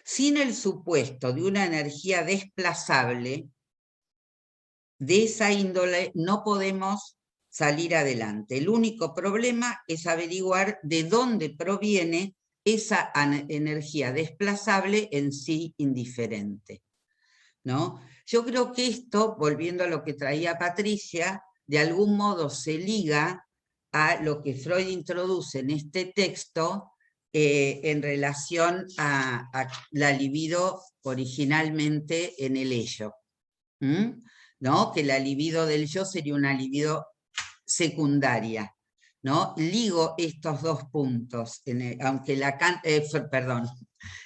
Speaker 3: Sin el supuesto de una energía desplazable, de esa índole no podemos salir adelante. El único problema es averiguar de dónde proviene esa energía desplazable en sí indiferente, ¿no? Yo creo que esto, volviendo a lo que traía Patricia, de algún modo se liga a lo que Freud introduce en este texto en relación a la libido originalmente en el ello, ¿no? Que la libido del yo sería una libido secundaria, ¿no? Ligo estos dos puntos, aunque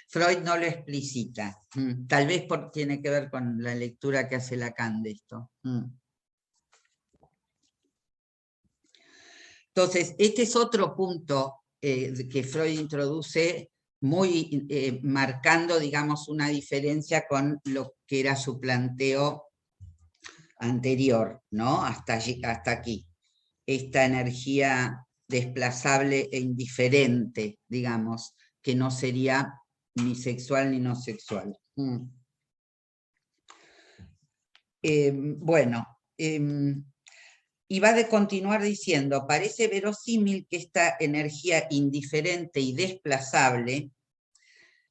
Speaker 3: Freud no lo explicita. Tal vez tiene que ver con la lectura que hace Lacan de esto. Entonces, este es otro punto que Freud introduce, muy marcando, digamos, una diferencia con lo que era su planteo anterior, ¿no? Hasta aquí. Esta energía desplazable e indiferente, digamos, que no sería ni sexual ni no sexual. Y va a continuar diciendo, parece verosímil que esta energía indiferente y desplazable,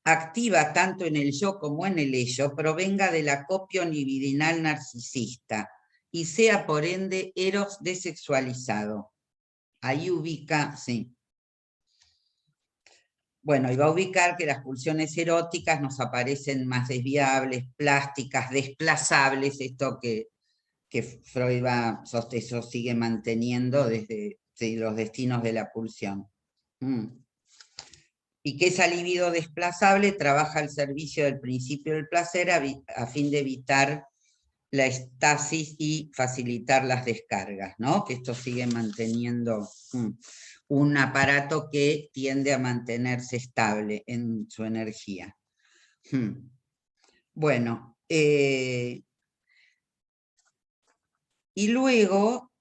Speaker 3: activa tanto en el yo como en el ello, provenga del acopio libidinal narcisista y sea por ende eros desexualizado. Ahí ubica, sí. Bueno, y va a ubicar que las pulsiones eróticas nos aparecen más desviables, plásticas, desplazables, esto que Freud eso sigue manteniendo desde los destinos de la pulsión. Y que esa libido desplazable trabaja al servicio del principio del placer a fin de evitar la estasis y facilitar las descargas, ¿no? Que esto sigue manteniendo un aparato que tiende a mantenerse estable en su energía. Bueno, y luego,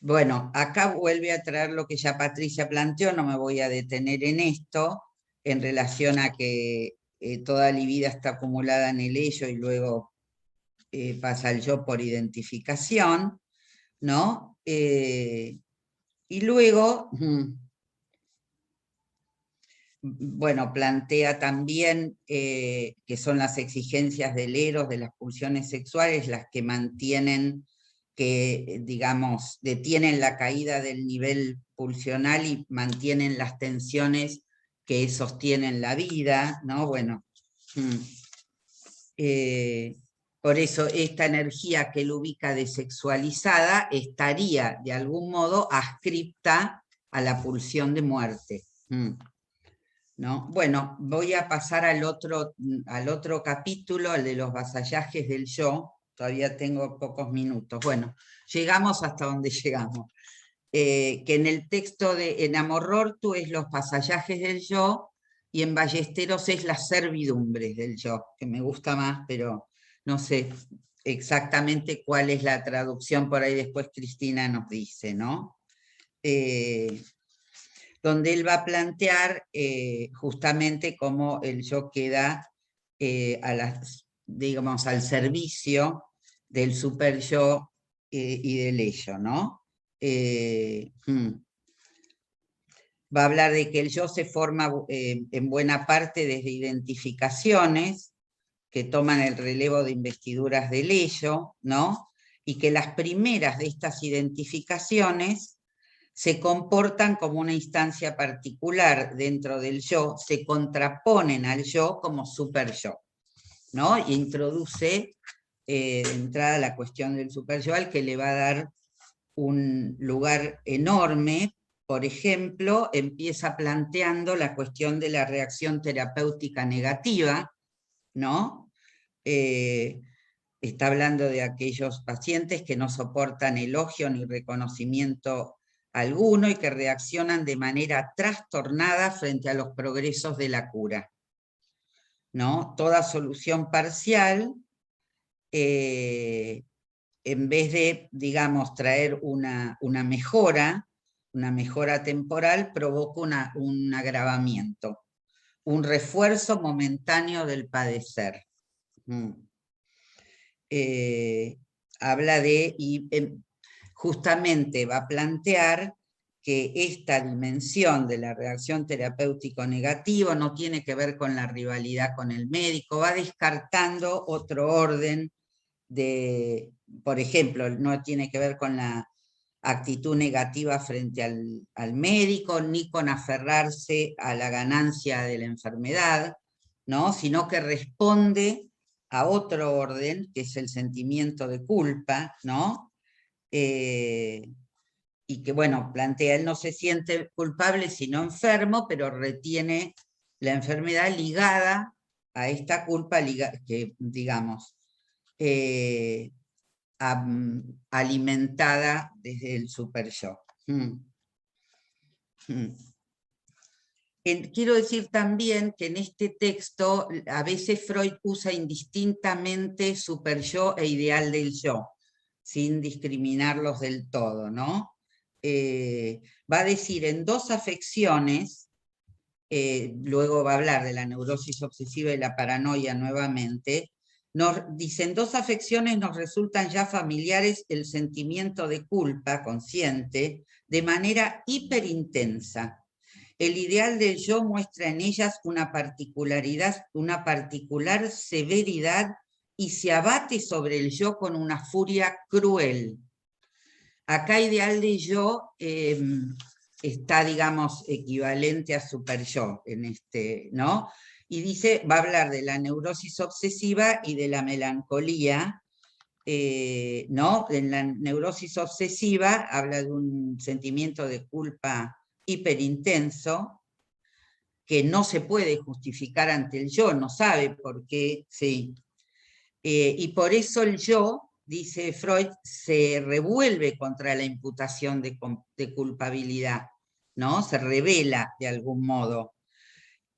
Speaker 3: bueno, acá vuelve a traer lo que ya Patricia planteó, no me voy a detener en esto, en relación a que toda libido está acumulada en el ello y luego pasa al yo por identificación, ¿no? Y luego, bueno, plantea también que son las exigencias del eros, de las pulsiones sexuales, las que mantienen, que digamos, detienen la caída del nivel pulsional y mantienen las tensiones que sostienen la vida, ¿no? Bueno, por eso esta energía que él ubica desexualizada estaría de algún modo adscripta a la pulsión de muerte. ¿No? Bueno, voy a pasar al otro capítulo, el de los vasallajes del yo. Todavía tengo pocos minutos. Bueno, llegamos hasta donde llegamos. Que en el texto en Amorortu es los vasallajes del yo y en Ballesteros es las servidumbres del yo, que me gusta más, pero no sé exactamente cuál es la traducción, por ahí después Cristina nos dice, ¿no? Donde él va a plantear justamente cómo el yo queda digamos, al servicio del super yo y del ello, ¿no? Va a hablar de que el yo se forma en buena parte desde identificaciones que toman el relevo de investiduras del ello, ¿no? Y que las primeras de estas identificaciones se comportan como una instancia particular dentro del yo, se contraponen al yo como super yo, ¿no? Y introduce de entrada la cuestión del super yo, al que le va a dar un lugar enorme. Por ejemplo, empieza planteando la cuestión de la reacción terapéutica negativa, ¿no? Está hablando de aquellos pacientes que no soportan elogio ni reconocimiento alguno y que reaccionan de manera trastornada frente a los progresos de la cura, ¿no? Toda solución parcial, en vez de, digamos, traer una mejora temporal, provoca un agravamiento, un refuerzo momentáneo del padecer. Habla de, y justamente va a plantear que esta dimensión de la reacción terapéutico negativa no tiene que ver con la rivalidad con el médico, va descartando otro orden de, por ejemplo, no tiene que ver con la actitud negativa frente al médico, ni con aferrarse a la ganancia de la enfermedad, ¿no? Sino que responde a otro orden, que es el sentimiento de culpa, ¿no? Y que, bueno, plantea, él no se siente culpable sino enfermo, pero retiene la enfermedad ligada a esta culpa, que, digamos, alimentada desde el super yo. Quiero decir también que en este texto a veces Freud usa indistintamente super yo e ideal del yo, sin discriminarlos del todo, ¿no? Va a decir en dos afecciones, luego va a hablar de la neurosis obsesiva y la paranoia nuevamente, dice, en dos afecciones nos resultan ya familiares el sentimiento de culpa consciente de manera hiperintensa. El ideal del yo muestra en ellas una particularidad, una particular severidad y se abate sobre el yo con una furia cruel. Acá ideal de yo está, digamos, equivalente a super yo, en este, ¿no? Y dice, va a hablar de la neurosis obsesiva y de la melancolía, ¿no? En la neurosis obsesiva habla de un sentimiento de culpa hiperintenso, que no se puede justificar ante el yo, no sabe por qué, sí. Y por eso el yo, dice Freud, se revuelve contra la imputación de culpabilidad, ¿no? Se revela de algún modo.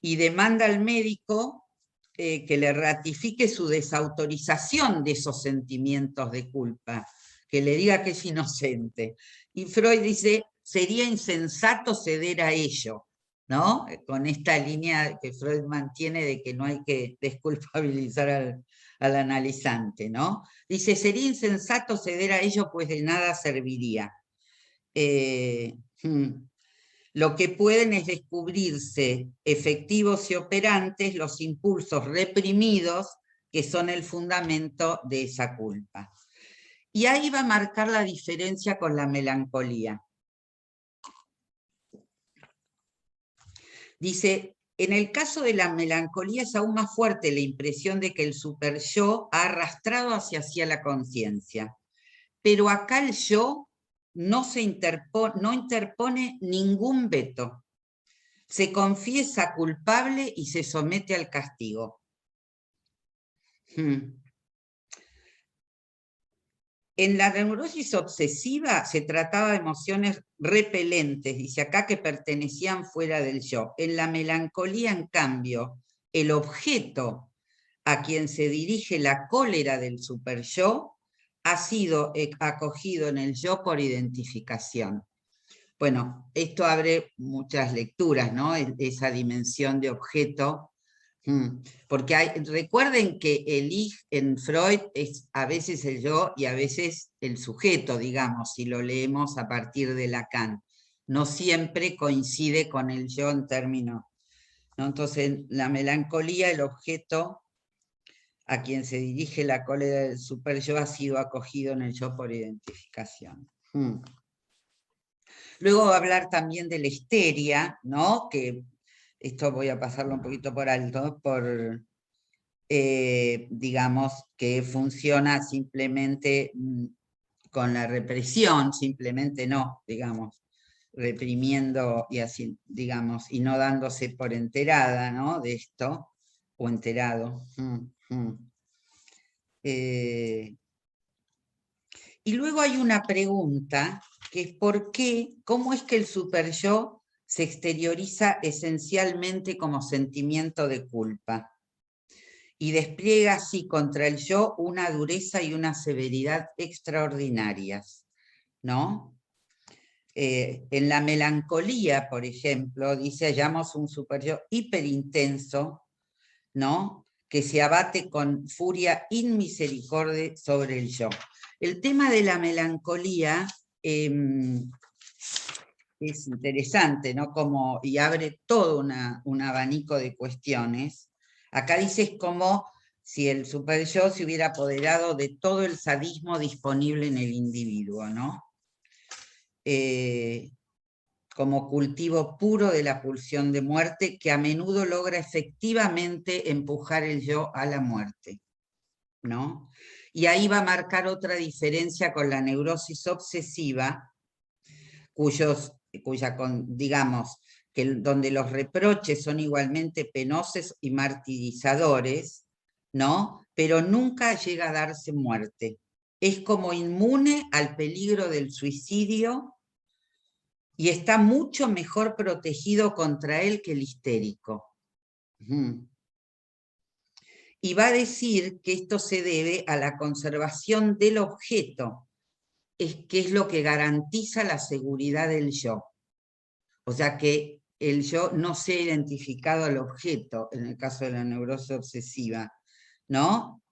Speaker 3: Y demanda al médico que le ratifique su desautorización de esos sentimientos de culpa, que le diga que es inocente. Y Freud dice, sería insensato ceder a ello, ¿no? Con esta línea que Freud mantiene de que no hay que desculpabilizar al analizante, ¿no? Dice, sería insensato ceder a ello, pues de nada serviría. Lo que pueden es descubrirse efectivos y operantes los impulsos reprimidos que son el fundamento de esa culpa. Y ahí va a marcar la diferencia con la melancolía. Dice, en el caso de la melancolía es aún más fuerte la impresión de que el super yo ha arrastrado hacia la conciencia. Pero acá el yo no interpone ningún veto. Se confiesa culpable y se somete al castigo. En la neurosis obsesiva se trataba de emociones repelentes, dice acá, que pertenecían fuera del yo. En la melancolía, en cambio, el objeto a quien se dirige la cólera del super yo ha sido acogido en el yo por identificación. Bueno, esto abre muchas lecturas, ¿no? Esa dimensión de objeto Porque recuerden que el ich en Freud es a veces el yo y a veces el sujeto, digamos, si lo leemos a partir de Lacan. No siempre coincide con el yo en términos, ¿no? Entonces, la melancolía, el objeto a quien se dirige la cólera del superyo ha sido acogido en el yo por identificación. Luego va a hablar también de la histeria, ¿no? Que esto voy a pasarlo un poquito por alto, digamos, que funciona simplemente con la represión, simplemente no, digamos, reprimiendo y así, digamos, y no dándose por enterada, ¿no? De esto, o enterado. Y luego hay una pregunta, que es ¿cómo es que el superyo se exterioriza esencialmente como sentimiento de culpa? Y despliega así contra el yo una dureza y una severidad extraordinarias, ¿no? En la melancolía, por ejemplo, dice, hallamos un superyo hiperintenso, ¿no? Que se abate con furia inmisericordia sobre el yo. El tema de la melancolía es interesante, ¿no? Y abre todo un abanico de cuestiones. Acá dice, es como si el superyo se hubiera apoderado de todo el sadismo disponible en el individuo, ¿no? Como cultivo puro de la pulsión de muerte que a menudo logra efectivamente empujar el yo a la muerte, ¿no? Y ahí va a marcar otra diferencia con la neurosis obsesiva, digamos, donde los reproches son igualmente penosos y martirizadores, ¿no? Pero nunca llega a darse muerte. Es como inmune al peligro del suicidio y está mucho mejor protegido contra él que el histérico. Y va a decir que esto se debe a la conservación del objeto, que es lo que garantiza la seguridad del yo. O sea que el yo no sea identificado al objeto, en el caso de la neurosis obsesiva, ¿no?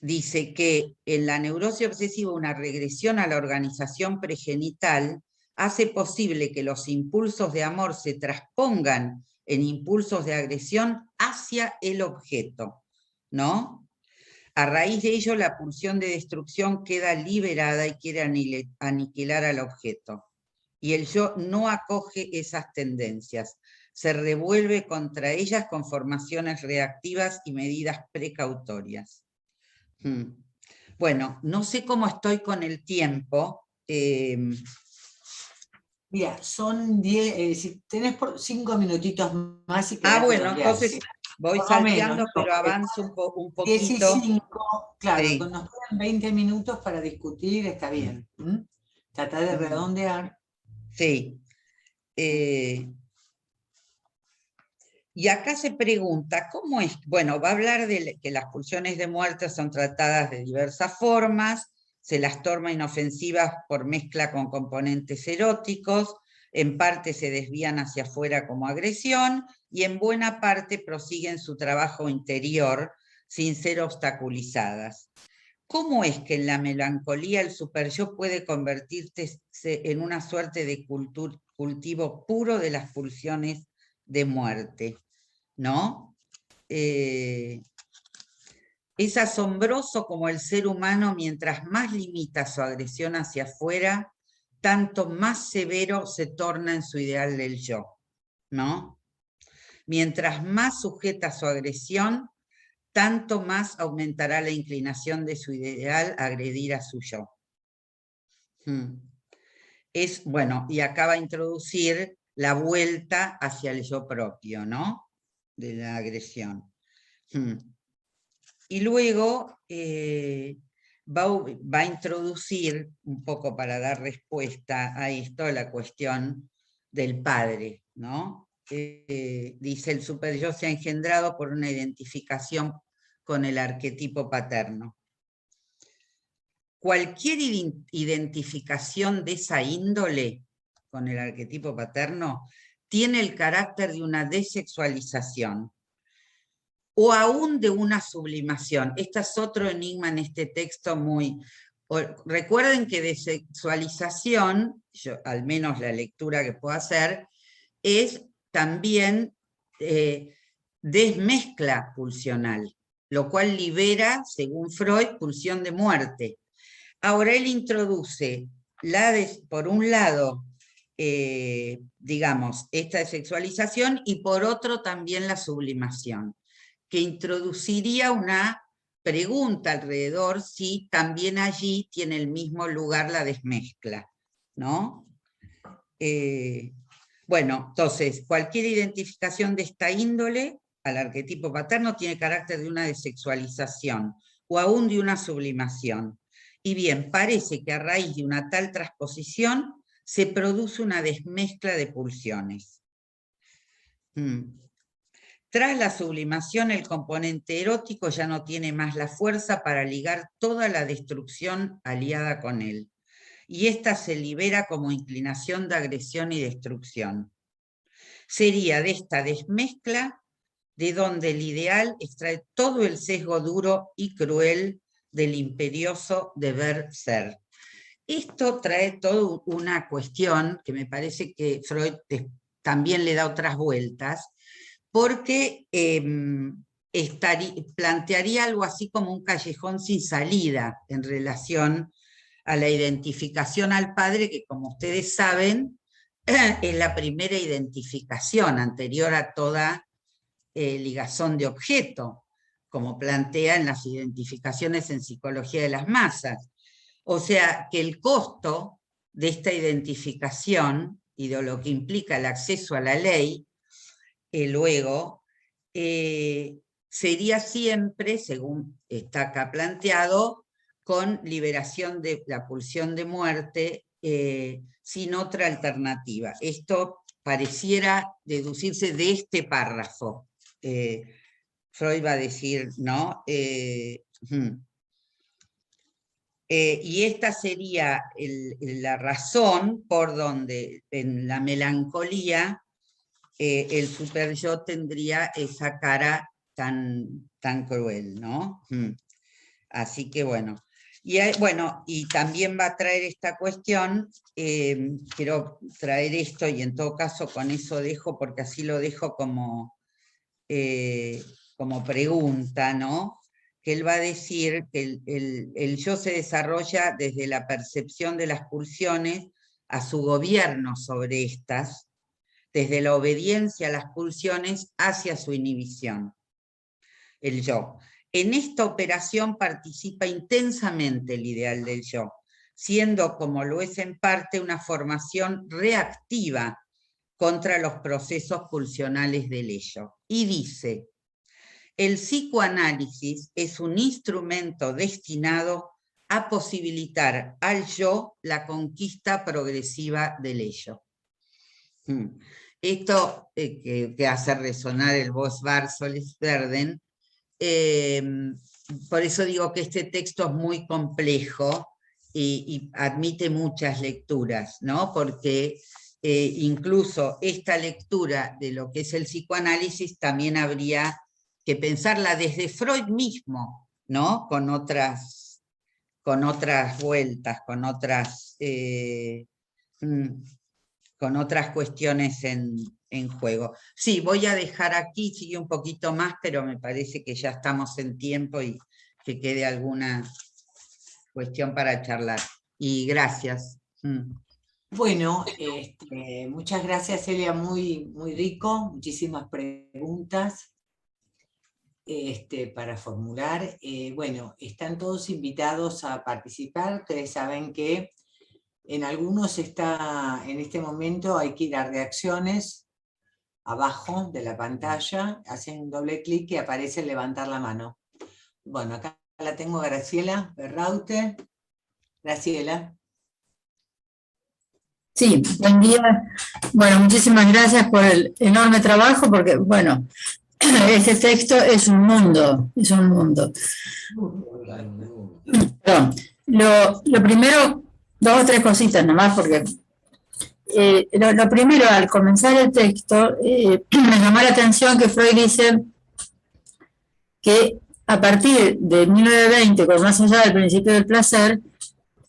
Speaker 3: Dice que en la neurosis obsesiva una regresión a la organización pregenital hace posible que los impulsos de amor se transpongan en impulsos de agresión hacia el objeto, ¿no? A raíz de ello, la pulsión de destrucción queda liberada y quiere aniquilar al objeto. Y el yo no acoge esas tendencias, se revuelve contra ellas con formaciones reactivas y medidas precautorias. Bueno, no sé cómo estoy con el tiempo.
Speaker 1: Mira, son 10, si tenés 5 minutitos más y
Speaker 3: bueno, entonces voy salteando, pero avanzo un poquito.
Speaker 1: 10 y 5, claro,
Speaker 3: Sí.
Speaker 1: nos quedan 20 minutos para discutir, está bien. Trata de redondear.
Speaker 3: Sí. Y acá se pregunta, ¿cómo es? Bueno, va a hablar de que las pulsiones de muerte son tratadas de diversas formas, se las toma inofensivas por mezcla con componentes eróticos, en parte se desvían hacia afuera como agresión, y en buena parte prosiguen su trabajo interior sin ser obstaculizadas. ¿Cómo es que en la melancolía el superyo puede convertirse en una suerte de cultivo puro de las pulsiones de muerte? ¿No? Es asombroso como el ser humano, mientras más limita su agresión hacia afuera, tanto más severo se torna en su ideal del yo, ¿no? Mientras más sujeta su agresión, tanto más aumentará la inclinación de su ideal a agredir a su yo. Bueno, y acaba de introducir la vuelta hacia el yo propio, ¿no? De la agresión. Y luego va a introducir, un poco para dar respuesta a esto, la cuestión del padre, ¿no? Dice, el superyo se ha engendrado por una identificación con el arquetipo paterno. Cualquier identificación de esa índole con el arquetipo paterno tiene el carácter de una desexualización o aún de una sublimación. Este es otro enigma en este texto muy... Recuerden que desexualización, al menos la lectura que puedo hacer, es también desmezcla pulsional, lo cual libera, según Freud, pulsión de muerte. Ahora él introduce, por un lado, digamos, esta desexualización, y por otro también la sublimación, que introduciría una pregunta alrededor si también allí tiene el mismo lugar la desmezcla, ¿no? Bueno, entonces, cualquier identificación de esta índole al arquetipo paterno tiene carácter de una desexualización o aún de una sublimación. Y bien, parece que a raíz de una tal transposición se produce una desmezcla de pulsiones. Tras la sublimación, el componente erótico ya no tiene más la fuerza para ligar toda la destrucción aliada con él, y ésta se libera como inclinación de agresión y destrucción. Sería de esta desmezcla de donde el ideal extrae todo el sesgo duro y cruel del imperioso deber ser. Esto trae toda una cuestión que me parece que Freud también le da otras vueltas, porque plantearía algo así como un callejón sin salida en relación a la identificación al padre, que como ustedes saben, es la primera identificación anterior a toda ligazón de objeto, como plantea en las identificaciones en psicología de las masas. O sea, que el costo de esta identificación y de lo que implica el acceso a la ley, luego, sería siempre, según está acá planteado, con liberación de la pulsión de muerte, sin otra alternativa. Esto pareciera deducirse de este párrafo. Freud va a decir, ¿no? Y esta sería la razón por donde en la melancolía el superyo tendría esa cara tan cruel, ¿no? Así que bueno. Y también va a traer esta cuestión, quiero traer esto, y en todo caso con eso dejo, porque así lo dejo como pregunta, ¿no? Que él va a decir que el yo se desarrolla desde la percepción de las pulsiones a su gobierno sobre estas, desde la obediencia a las pulsiones hacia su inhibición. El yo. En esta operación participa intensamente el ideal del yo, siendo como lo es en parte una formación reactiva contra los procesos pulsionales del ello. Y dice: el psicoanálisis es un instrumento destinado a posibilitar al yo la conquista progresiva del ello. Esto que hace resonar el voz Bartholus-Verden, por eso digo que este texto es muy complejo y admite muchas lecturas, ¿no? Porque incluso esta lectura de lo que es el psicoanálisis también habría que pensarla desde Freud mismo, ¿no? Con otras vueltas, con otras cuestiones en juego. Sí, voy a dejar aquí, sigue un poquito más, pero me parece que ya estamos en tiempo y que quede alguna cuestión para charlar. Y gracias.
Speaker 1: Bueno, muchas gracias, Celia, muy, muy rico, muchísimas preguntas para formular. Bueno, están todos invitados a participar. Ustedes saben que en algunos en este momento hay que ir a reacciones, abajo de la pantalla, hacen un doble clic y aparece levantar la mano. Bueno, acá la tengo, Graciela Berraute. Graciela.
Speaker 4: Sí, buen día. Bueno, muchísimas gracias por el enorme trabajo, porque, bueno, este texto es un mundo, es un mundo. Perdón. Lo primero, 2 o 3 cositas nomás, porque lo primero, al comenzar el texto, me llamó la atención que Freud dice que a partir de 1920, con Más allá del principio del placer,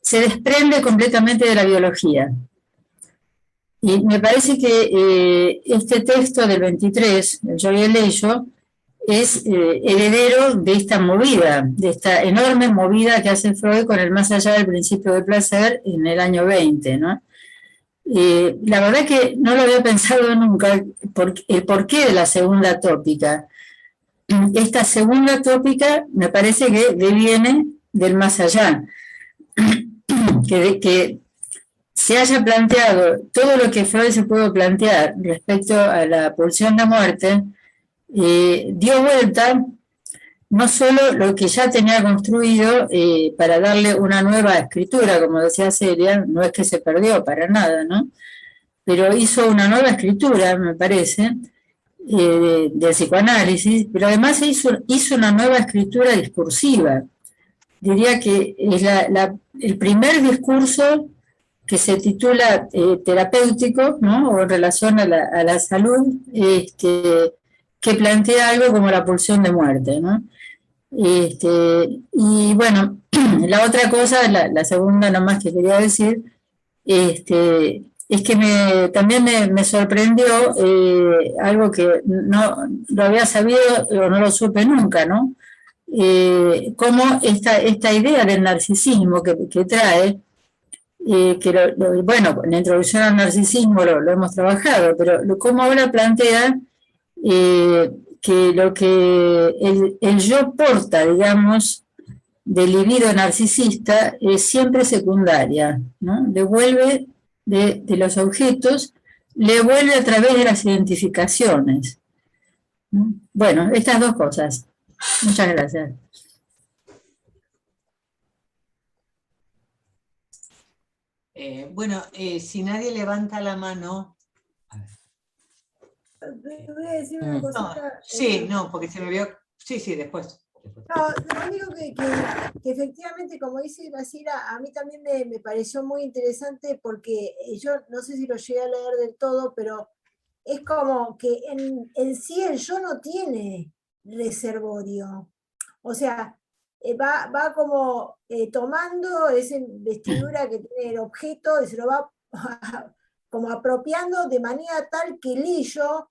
Speaker 4: se desprende completamente de la biología. Y me parece que este texto del 23, el Yo y el Ello, es heredero de esta movida, de esta enorme movida que hace Freud con el Más allá del principio del placer en el año 20, ¿no? La verdad que no lo había pensado nunca, el porqué de la segunda tópica. Esta segunda tópica me parece que deviene del más allá, que se haya planteado todo lo que Freud se pudo plantear respecto a la pulsión de muerte, dio vuelta no solo lo que ya tenía construido para darle una nueva escritura, como decía Celia, no es que se perdió para nada, ¿no? Pero hizo una nueva escritura, me parece, del psicoanálisis, pero además hizo una nueva escritura discursiva. Diría que es el primer discurso que se titula terapéutico, ¿no? O en relación a la salud, que plantea algo como la pulsión de muerte, ¿no? Y bueno, la otra cosa, la segunda nomás que quería decir, es que también me sorprendió algo que no lo había sabido o no lo supe nunca, ¿no? Cómo esta idea del narcisismo que trae, bueno, en la introducción al narcisismo lo hemos trabajado, pero cómo ahora plantea que lo que el yo porta, digamos, del libido narcisista es siempre secundaria, ¿no? Devuelve de los objetos, le vuelve a través de las identificaciones, ¿no? Bueno, estas dos cosas. Muchas gracias.
Speaker 1: Bueno, si nadie levanta la mano...
Speaker 2: Voy a decir una cosita.
Speaker 1: Sí, no, porque se me vio... Sí, después.
Speaker 2: No, lo único que efectivamente, como dice Graciela, a mí también me pareció muy interesante porque yo no sé si lo llegué a leer del todo, pero es como que en sí el yo no tiene reservorio. O sea, va como tomando esa vestidura que tiene el objeto y se lo va como apropiando de manera tal que el yo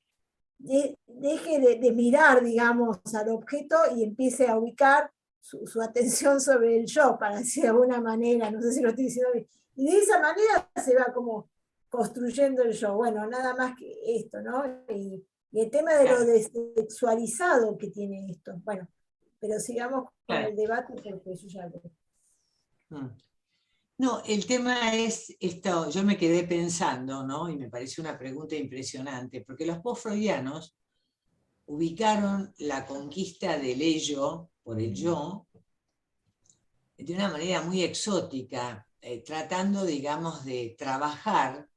Speaker 2: deje de mirar, digamos, al objeto y empiece a ubicar su atención sobre el yo, para decir de alguna manera, no sé si lo estoy diciendo bien. Y de esa manera se va como construyendo el yo. Bueno, nada más que esto, ¿no? Y el tema de lo desexualizado que tiene esto. Bueno, pero sigamos con el debate porque eso ya lo...
Speaker 1: No, el tema es esto, yo me quedé pensando, ¿no? Y me pareció una pregunta impresionante, porque los post-freudianos ubicaron la conquista del ello por el yo de una manera muy exótica, tratando, digamos, de trabajar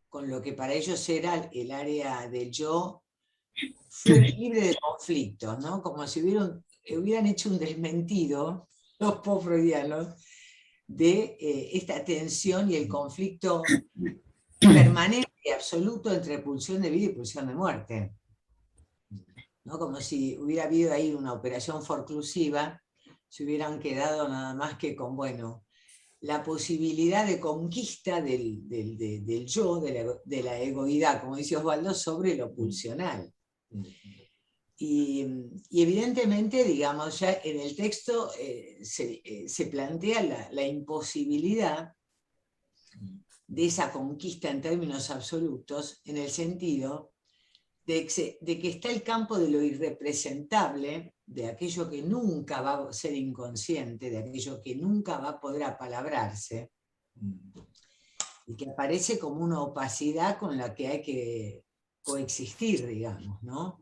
Speaker 1: con lo que para ellos era el área del yo libre de conflictos, ¿no? Como si hubieran hecho un desmentido los post-freudianos de esta tensión y el conflicto permanente y absoluto entre pulsión de vida y pulsión de muerte, ¿no? Como si hubiera habido ahí una operación forclusiva, se hubieran quedado nada más que con, bueno, la posibilidad de conquista del yo, de la egoidad, como dice Osvaldo, sobre lo pulsional. Y evidentemente, digamos, ya en el texto se plantea la imposibilidad de esa conquista en términos absolutos, en el sentido de que está el campo de lo irrepresentable, de aquello que nunca va a ser inconsciente, de aquello que nunca va a poder apalabrarse, y que aparece como una opacidad con la que hay que coexistir, digamos, ¿no?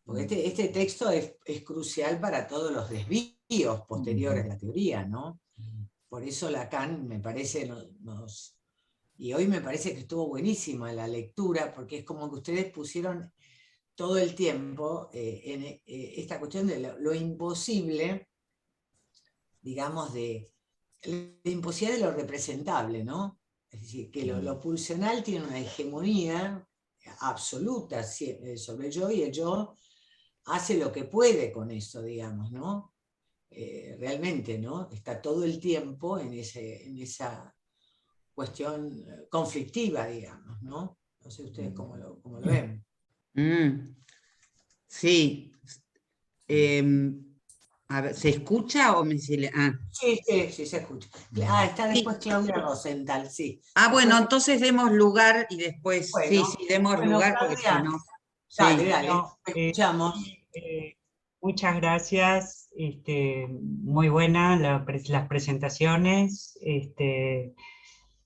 Speaker 1: Porque este texto es crucial para todos los desvíos posteriores a la teoría, ¿no? Por eso Lacan, me parece, y hoy me parece que estuvo buenísima la lectura, porque es como que ustedes pusieron todo el tiempo en esta cuestión de lo imposible, digamos, de la imposibilidad de lo representable, ¿no? Es decir, que lo pulsional tiene una hegemonía absoluta sobre el yo, y el yo hace lo que puede con eso, digamos, ¿no? Realmente, ¿no? Está todo el tiempo en esa cuestión conflictiva, digamos, ¿no? No sé ustedes cómo lo ven.
Speaker 3: Sí. A ver, ¿se escucha o me silencia?
Speaker 1: Sí, se escucha. Está después Claudia Rosenthal, sí.
Speaker 3: Bueno, entonces demos lugar y después,
Speaker 1: Bueno,
Speaker 3: sí, demos lugar, porque si
Speaker 1: Claudia,
Speaker 3: no...
Speaker 1: dale,
Speaker 3: Sí.
Speaker 1: bueno, escuchamos.
Speaker 5: Sí, muchas gracias, muy buena las presentaciones,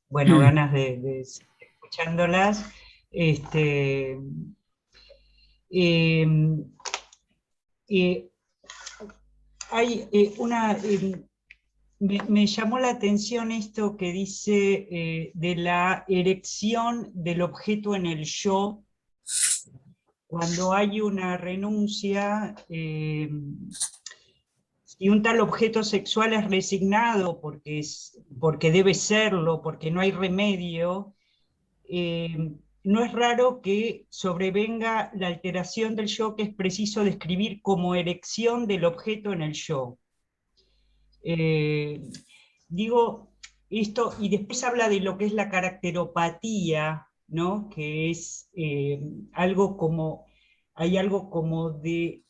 Speaker 5: bueno, ganas de seguir escuchándolas. Hay me llamó la atención esto que dice de la erección del objeto en el yo, cuando hay una renuncia, y un tal objeto sexual es resignado porque debe serlo, porque no hay remedio, no es raro que sobrevenga la alteración del yo que es preciso describir como erección del objeto en el yo. Digo esto, y después habla de lo que es la caracteropatía, ¿no? Que es algo como, hay algo como de,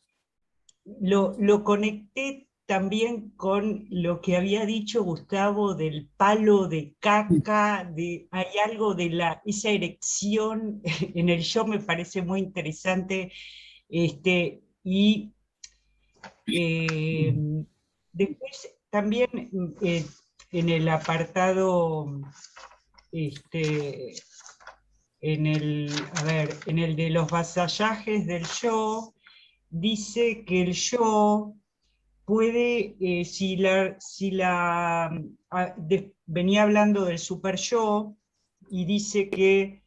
Speaker 5: lo conecté también con lo que había dicho Gustavo del palo de caca, hay algo de esa erección en el yo, me parece muy interesante, y después también en el apartado, en el de los vasallajes del yo, dice que el yo puede, venía hablando del super yo, y dice que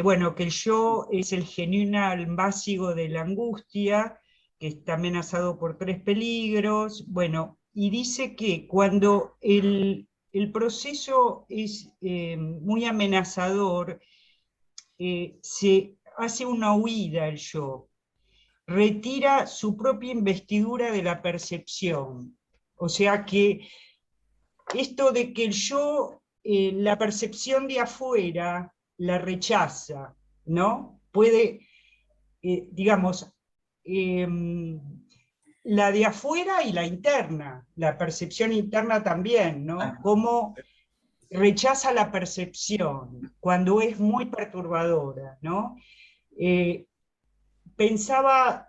Speaker 5: bueno, que el yo es el genuino básico de la angustia, que está amenazado por 3 peligros, bueno, y dice que cuando el proceso es muy amenazador, se hace una huida el yo, retira su propia investidura de la percepción. O sea que esto de que el yo, la percepción de afuera, la rechaza, ¿no? Puede, digamos, la de afuera y la interna, la percepción interna también, ¿no? Cómo rechaza la percepción cuando es muy perturbadora, ¿no? Pensaba,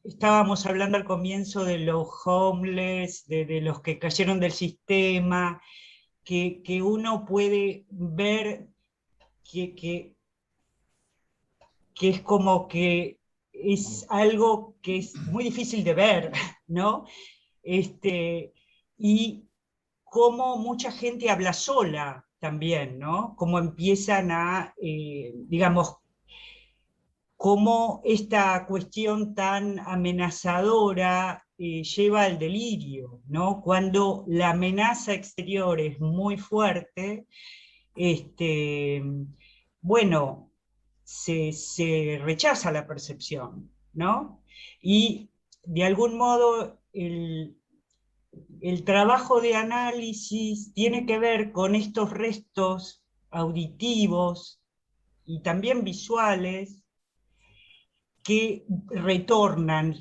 Speaker 5: estábamos hablando al comienzo de los homeless, de los que cayeron del sistema, que uno puede ver que es como que es algo que es muy difícil de ver, ¿no? Y cómo mucha gente habla sola también, ¿no? Cómo empiezan a, digamos, cómo esta cuestión tan amenazadora lleva al delirio, ¿no? Cuando la amenaza exterior es muy fuerte, bueno, se rechaza la percepción, ¿no? Y de algún modo el trabajo de análisis tiene que ver con estos restos auditivos y también visuales que retornan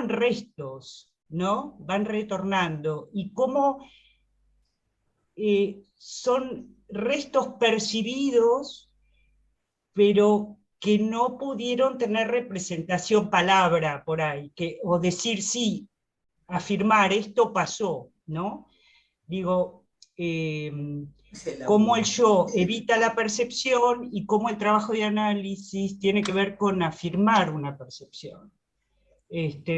Speaker 5: restos, ¿no? Van retornando, y cómo son restos percibidos, pero que no pudieron tener representación palabra por ahí, o decir sí, afirmar esto pasó, ¿no? Digo, cómo el yo evita la percepción y cómo el trabajo de análisis tiene que ver con afirmar una percepción.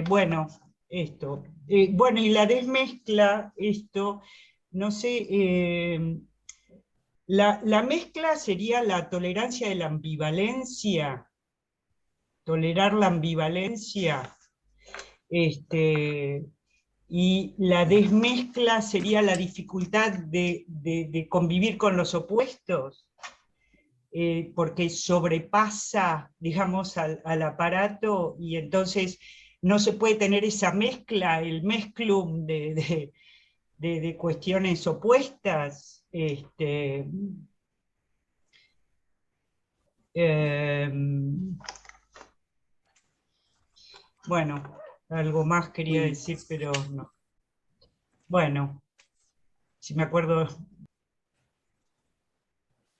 Speaker 5: Bueno, esto. Bueno, y la desmezcla, esto, no sé, la mezcla sería la tolerancia de la ambivalencia, tolerar la ambivalencia, y la desmezcla sería la dificultad de convivir con los opuestos, porque sobrepasa, digamos, al aparato, y entonces no se puede tener esa mezcla, el mezclum de cuestiones opuestas. Bueno, algo más quería decir, pero no. Bueno, si me acuerdo.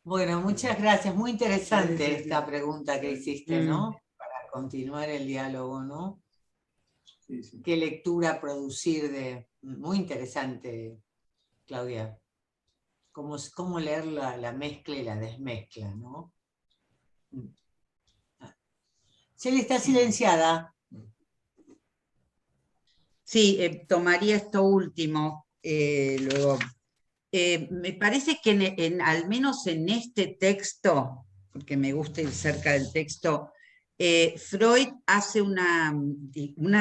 Speaker 1: Bueno, muchas gracias. Muy interesante esta pregunta que hiciste, ¿no? Para continuar el diálogo, ¿no?
Speaker 6: Sí, sí.
Speaker 1: ¿Qué lectura producir de...? Muy interesante, Claudia. Cómo leer la mezcla y la desmezcla, ¿no? Celi está silenciada.
Speaker 3: Sí, tomaría esto último, luego. Me parece que al menos en este texto, porque me gusta ir cerca del texto, Freud hace una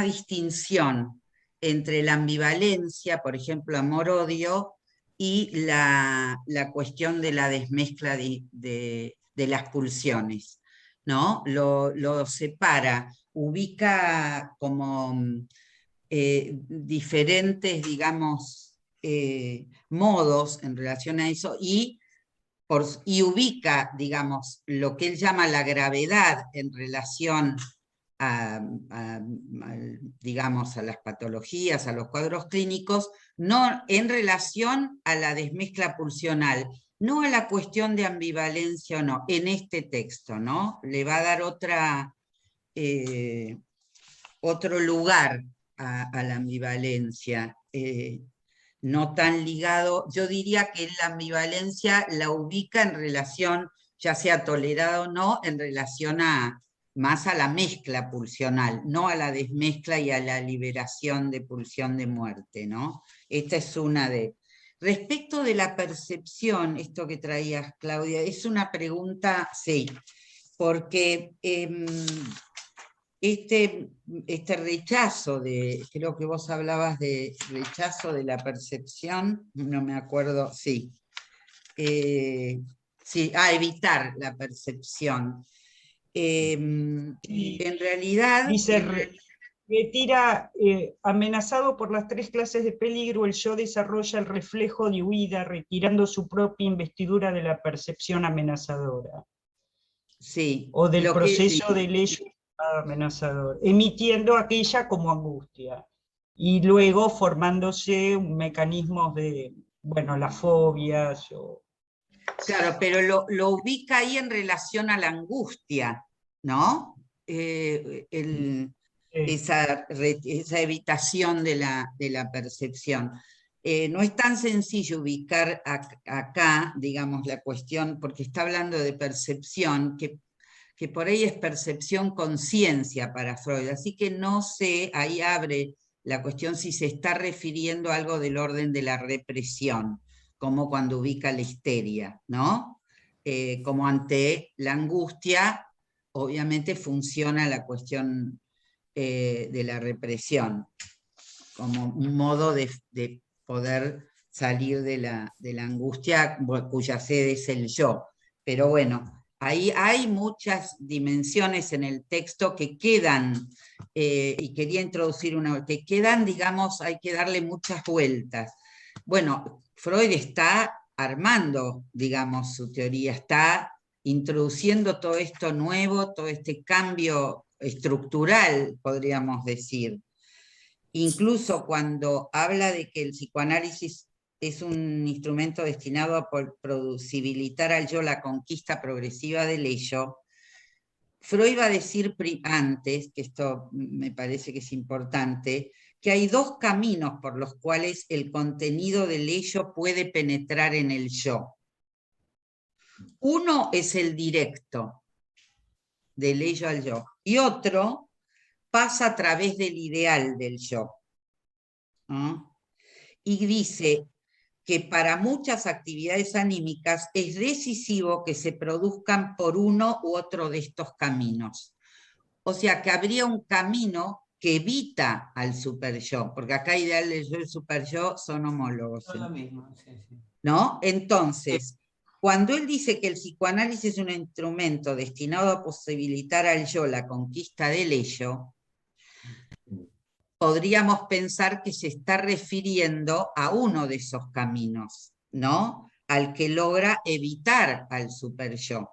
Speaker 3: distinción entre la ambivalencia, por ejemplo, amor-odio, y la cuestión de la desmezcla de las pulsiones, ¿no? Lo separa, ubica como diferentes, digamos, modos en relación a eso, y ubica, digamos, lo que él llama la gravedad en relación digamos, a las patologías, a los cuadros clínicos, no en relación a la desmezcla pulsional, no a la cuestión de ambivalencia o no, en este texto, ¿no? Le va a dar otro lugar a la ambivalencia, no tan ligado. Yo diría que la ambivalencia la ubica en relación, ya sea tolerada o no, en relación más a la mezcla pulsional, no a la desmezcla y a la liberación de pulsión de muerte, ¿no? Esta es una de... Respecto de la percepción, esto que traías, Claudia, es una pregunta, sí, porque este rechazo creo que vos hablabas de rechazo de la percepción, no me acuerdo, sí. Sí, evitar la percepción. En realidad...
Speaker 5: Dice, retira, amenazado por las 3 clases de peligro, el yo desarrolla el reflejo de huida, retirando su propia investidura de la percepción amenazadora.
Speaker 3: Sí.
Speaker 5: O del proceso del ello amenazador, emitiendo aquella como angustia. Y luego formándose mecanismos de, bueno, las fobias.
Speaker 3: Claro, pero lo ubica ahí en relación a la angustia, ¿no? Esa evitación de la percepción. No es tan sencillo ubicar acá, digamos, la cuestión, porque está hablando de percepción, que por ahí es percepción-conciencia para Freud, así que no sé, ahí abre la cuestión si se está refiriendo a algo del orden de la represión, como cuando ubica la histeria, ¿no? Como ante la angustia, obviamente funciona la cuestión de la represión, como un modo de poder salir de la angustia cuya sede es el yo. Pero bueno, ahí hay muchas dimensiones en el texto que quedan, y quería introducir una, que quedan, digamos, hay que darle muchas vueltas. Bueno, Freud está armando, digamos, su teoría, está introduciendo todo esto nuevo, todo este cambio estructural, podríamos decir. Incluso cuando habla de que el psicoanálisis es un instrumento destinado a posibilitar al yo la conquista progresiva del ello, Freud va a decir antes, que esto me parece que es importante, que hay 2 caminos por los cuales el contenido del ello puede penetrar en el yo. Uno es el directo, del ello al yo, y otro pasa a través del ideal del yo. ¿No? Y dice que para muchas actividades anímicas es decisivo que se produzcan por uno u otro de estos caminos. O sea que habría un camino que evita al superyo, porque acá ideal del yo y el superyo son homólogos,
Speaker 1: Son lo mismo, sí, sí.
Speaker 3: ¿no? Entonces, cuando él dice que el psicoanálisis es un instrumento destinado a posibilitar al yo la conquista del ello, podríamos pensar que se está refiriendo a uno de esos caminos, ¿no? Al que logra evitar al superyo.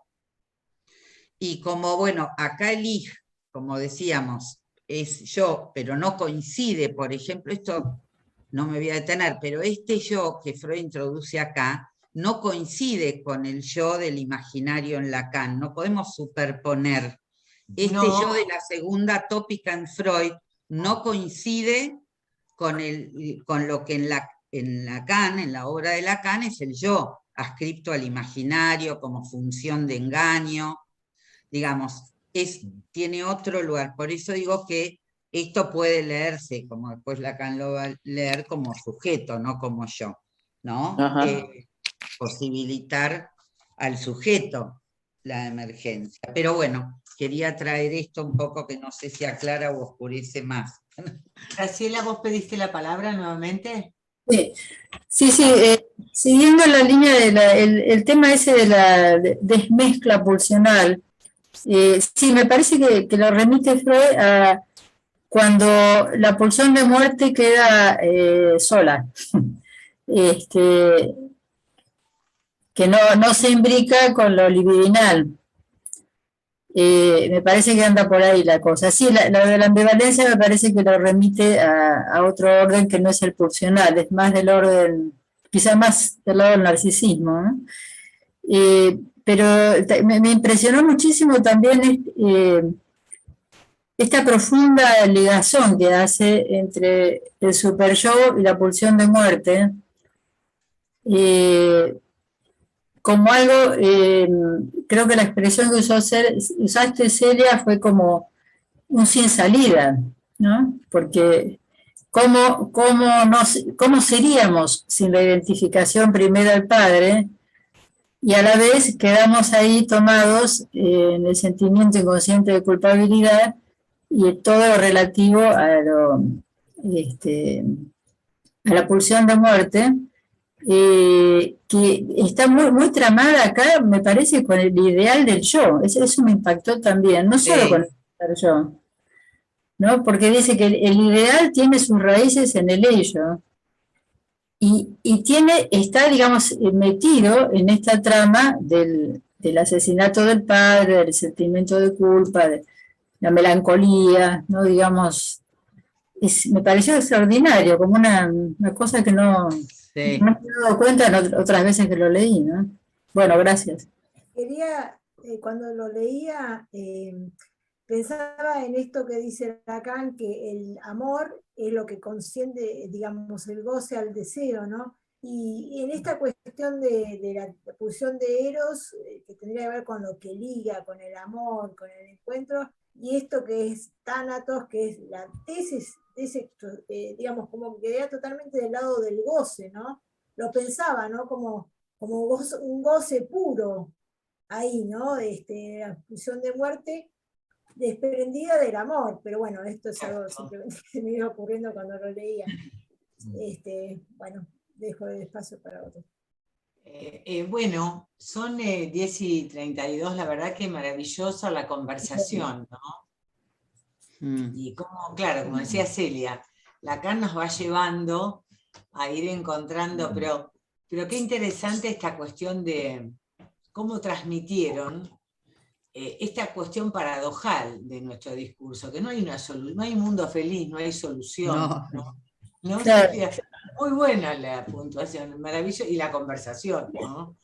Speaker 3: Y como, bueno, acá el ich, como decíamos, es yo, pero no coincide, por ejemplo, esto no me voy a detener, pero este yo que Freud introduce acá, no coincide con el yo del imaginario en Lacan, no podemos superponer. Este
Speaker 1: No.
Speaker 3: yo de la segunda tópica en Freud no coincide con lo que en Lacan, en la obra de Lacan, es el yo, adscripto al imaginario como función de engaño, digamos, tiene otro lugar. Por eso digo que esto puede leerse, como después Lacan lo va a leer, como sujeto, no como yo, ¿no? Posibilitar al sujeto la emergencia. Pero bueno, quería traer esto un poco que no sé si aclara o oscurece más.
Speaker 1: Graciela, ¿vos pediste la palabra nuevamente?
Speaker 4: Sí, siguiendo la línea el tema ese de la desmezcla pulsional, sí, me parece que lo remite Freud a cuando la pulsión de muerte queda sola, que no se imbrica con lo libidinal. Me parece que anda por ahí la cosa. Sí, lo de la ambivalencia me parece que lo remite a otro orden que no es el pulsional, es más del orden, quizá más del lado del narcisismo, ¿no? Pero me impresionó muchísimo también esta profunda ligación que hace entre el superyo y la pulsión de muerte, como algo, creo que la expresión que usaste, Celia, fue como un sin salida, ¿no? Porque ¿cómo seríamos sin la identificación primero al padre? Y a la vez quedamos ahí tomados en el sentimiento inconsciente de culpabilidad y todo lo relativo a la pulsión de muerte, que está muy tramada acá, me parece, con el ideal del yo. Eso me impactó también, no solo con el yo, ¿no? Porque dice que el ideal tiene sus raíces en el ello. Y está, digamos, metido en esta trama del asesinato del padre, del sentimiento de culpa, de la melancolía, ¿no? Digamos, me pareció extraordinario, como una cosa que no me he dado cuenta en otras veces que lo leí, ¿no? Bueno, gracias.
Speaker 2: Quería, cuando lo leía, pensaba en esto que dice Lacan, que el amor es lo que consciente, digamos, el goce al deseo, ¿no? Y en esta cuestión de la pulsión de Eros, que tendría que ver con lo que liga, con el amor, con el encuentro, y esto que es Tánatos, que es la tesis, digamos, como que queda totalmente del lado del goce, ¿no? Lo pensaba, ¿no? Como un goce puro ahí, ¿no? La pulsión de muerte, desprendida del amor, pero bueno, esto es algo simplemente que se me iba ocurriendo cuando lo leía. Bueno, dejo el espacio para otros.
Speaker 1: Bueno, son 10:32, la verdad que maravillosa la conversación, ¿no? Y como, claro, como decía Celia, Lacan nos va llevando a ir encontrando, pero qué interesante esta cuestión de cómo transmitieron esta cuestión paradojal de nuestro discurso, que no hay no hay mundo feliz, no hay solución. ¿No?
Speaker 4: Claro.
Speaker 1: Muy buena la puntuación, maravillosa, y la conversación, ¿no?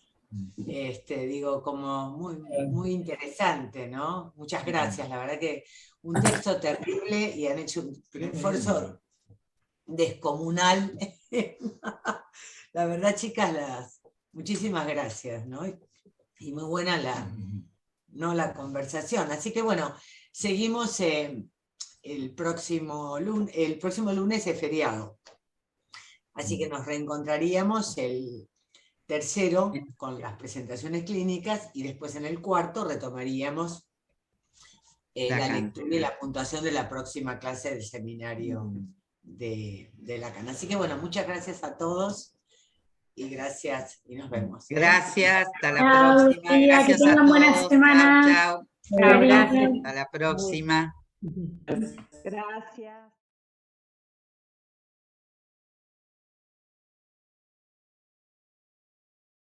Speaker 1: Digo, como muy interesante, ¿no? Muchas gracias, la verdad que un texto terrible y han hecho un esfuerzo descomunal. La verdad, chicas, muchísimas gracias, ¿no? Y muy buena la conversación. Así que bueno, seguimos el próximo lunes es feriado. Así que nos reencontraríamos el tercero con las presentaciones clínicas y después en el cuarto retomaríamos la
Speaker 3: Lacan.
Speaker 1: lectura y la puntuación de la próxima clase del seminario de Lacan. Así que bueno, muchas gracias a todos y gracias y nos vemos.
Speaker 3: Gracias, hasta la
Speaker 4: Chao,
Speaker 3: próxima.
Speaker 4: Lucía, que
Speaker 3: Gracias a
Speaker 4: tengan buena
Speaker 3: todos.
Speaker 4: semana.
Speaker 3: Chao, chao.
Speaker 5: Chao, gracias.
Speaker 3: Hasta la próxima.
Speaker 5: Gracias.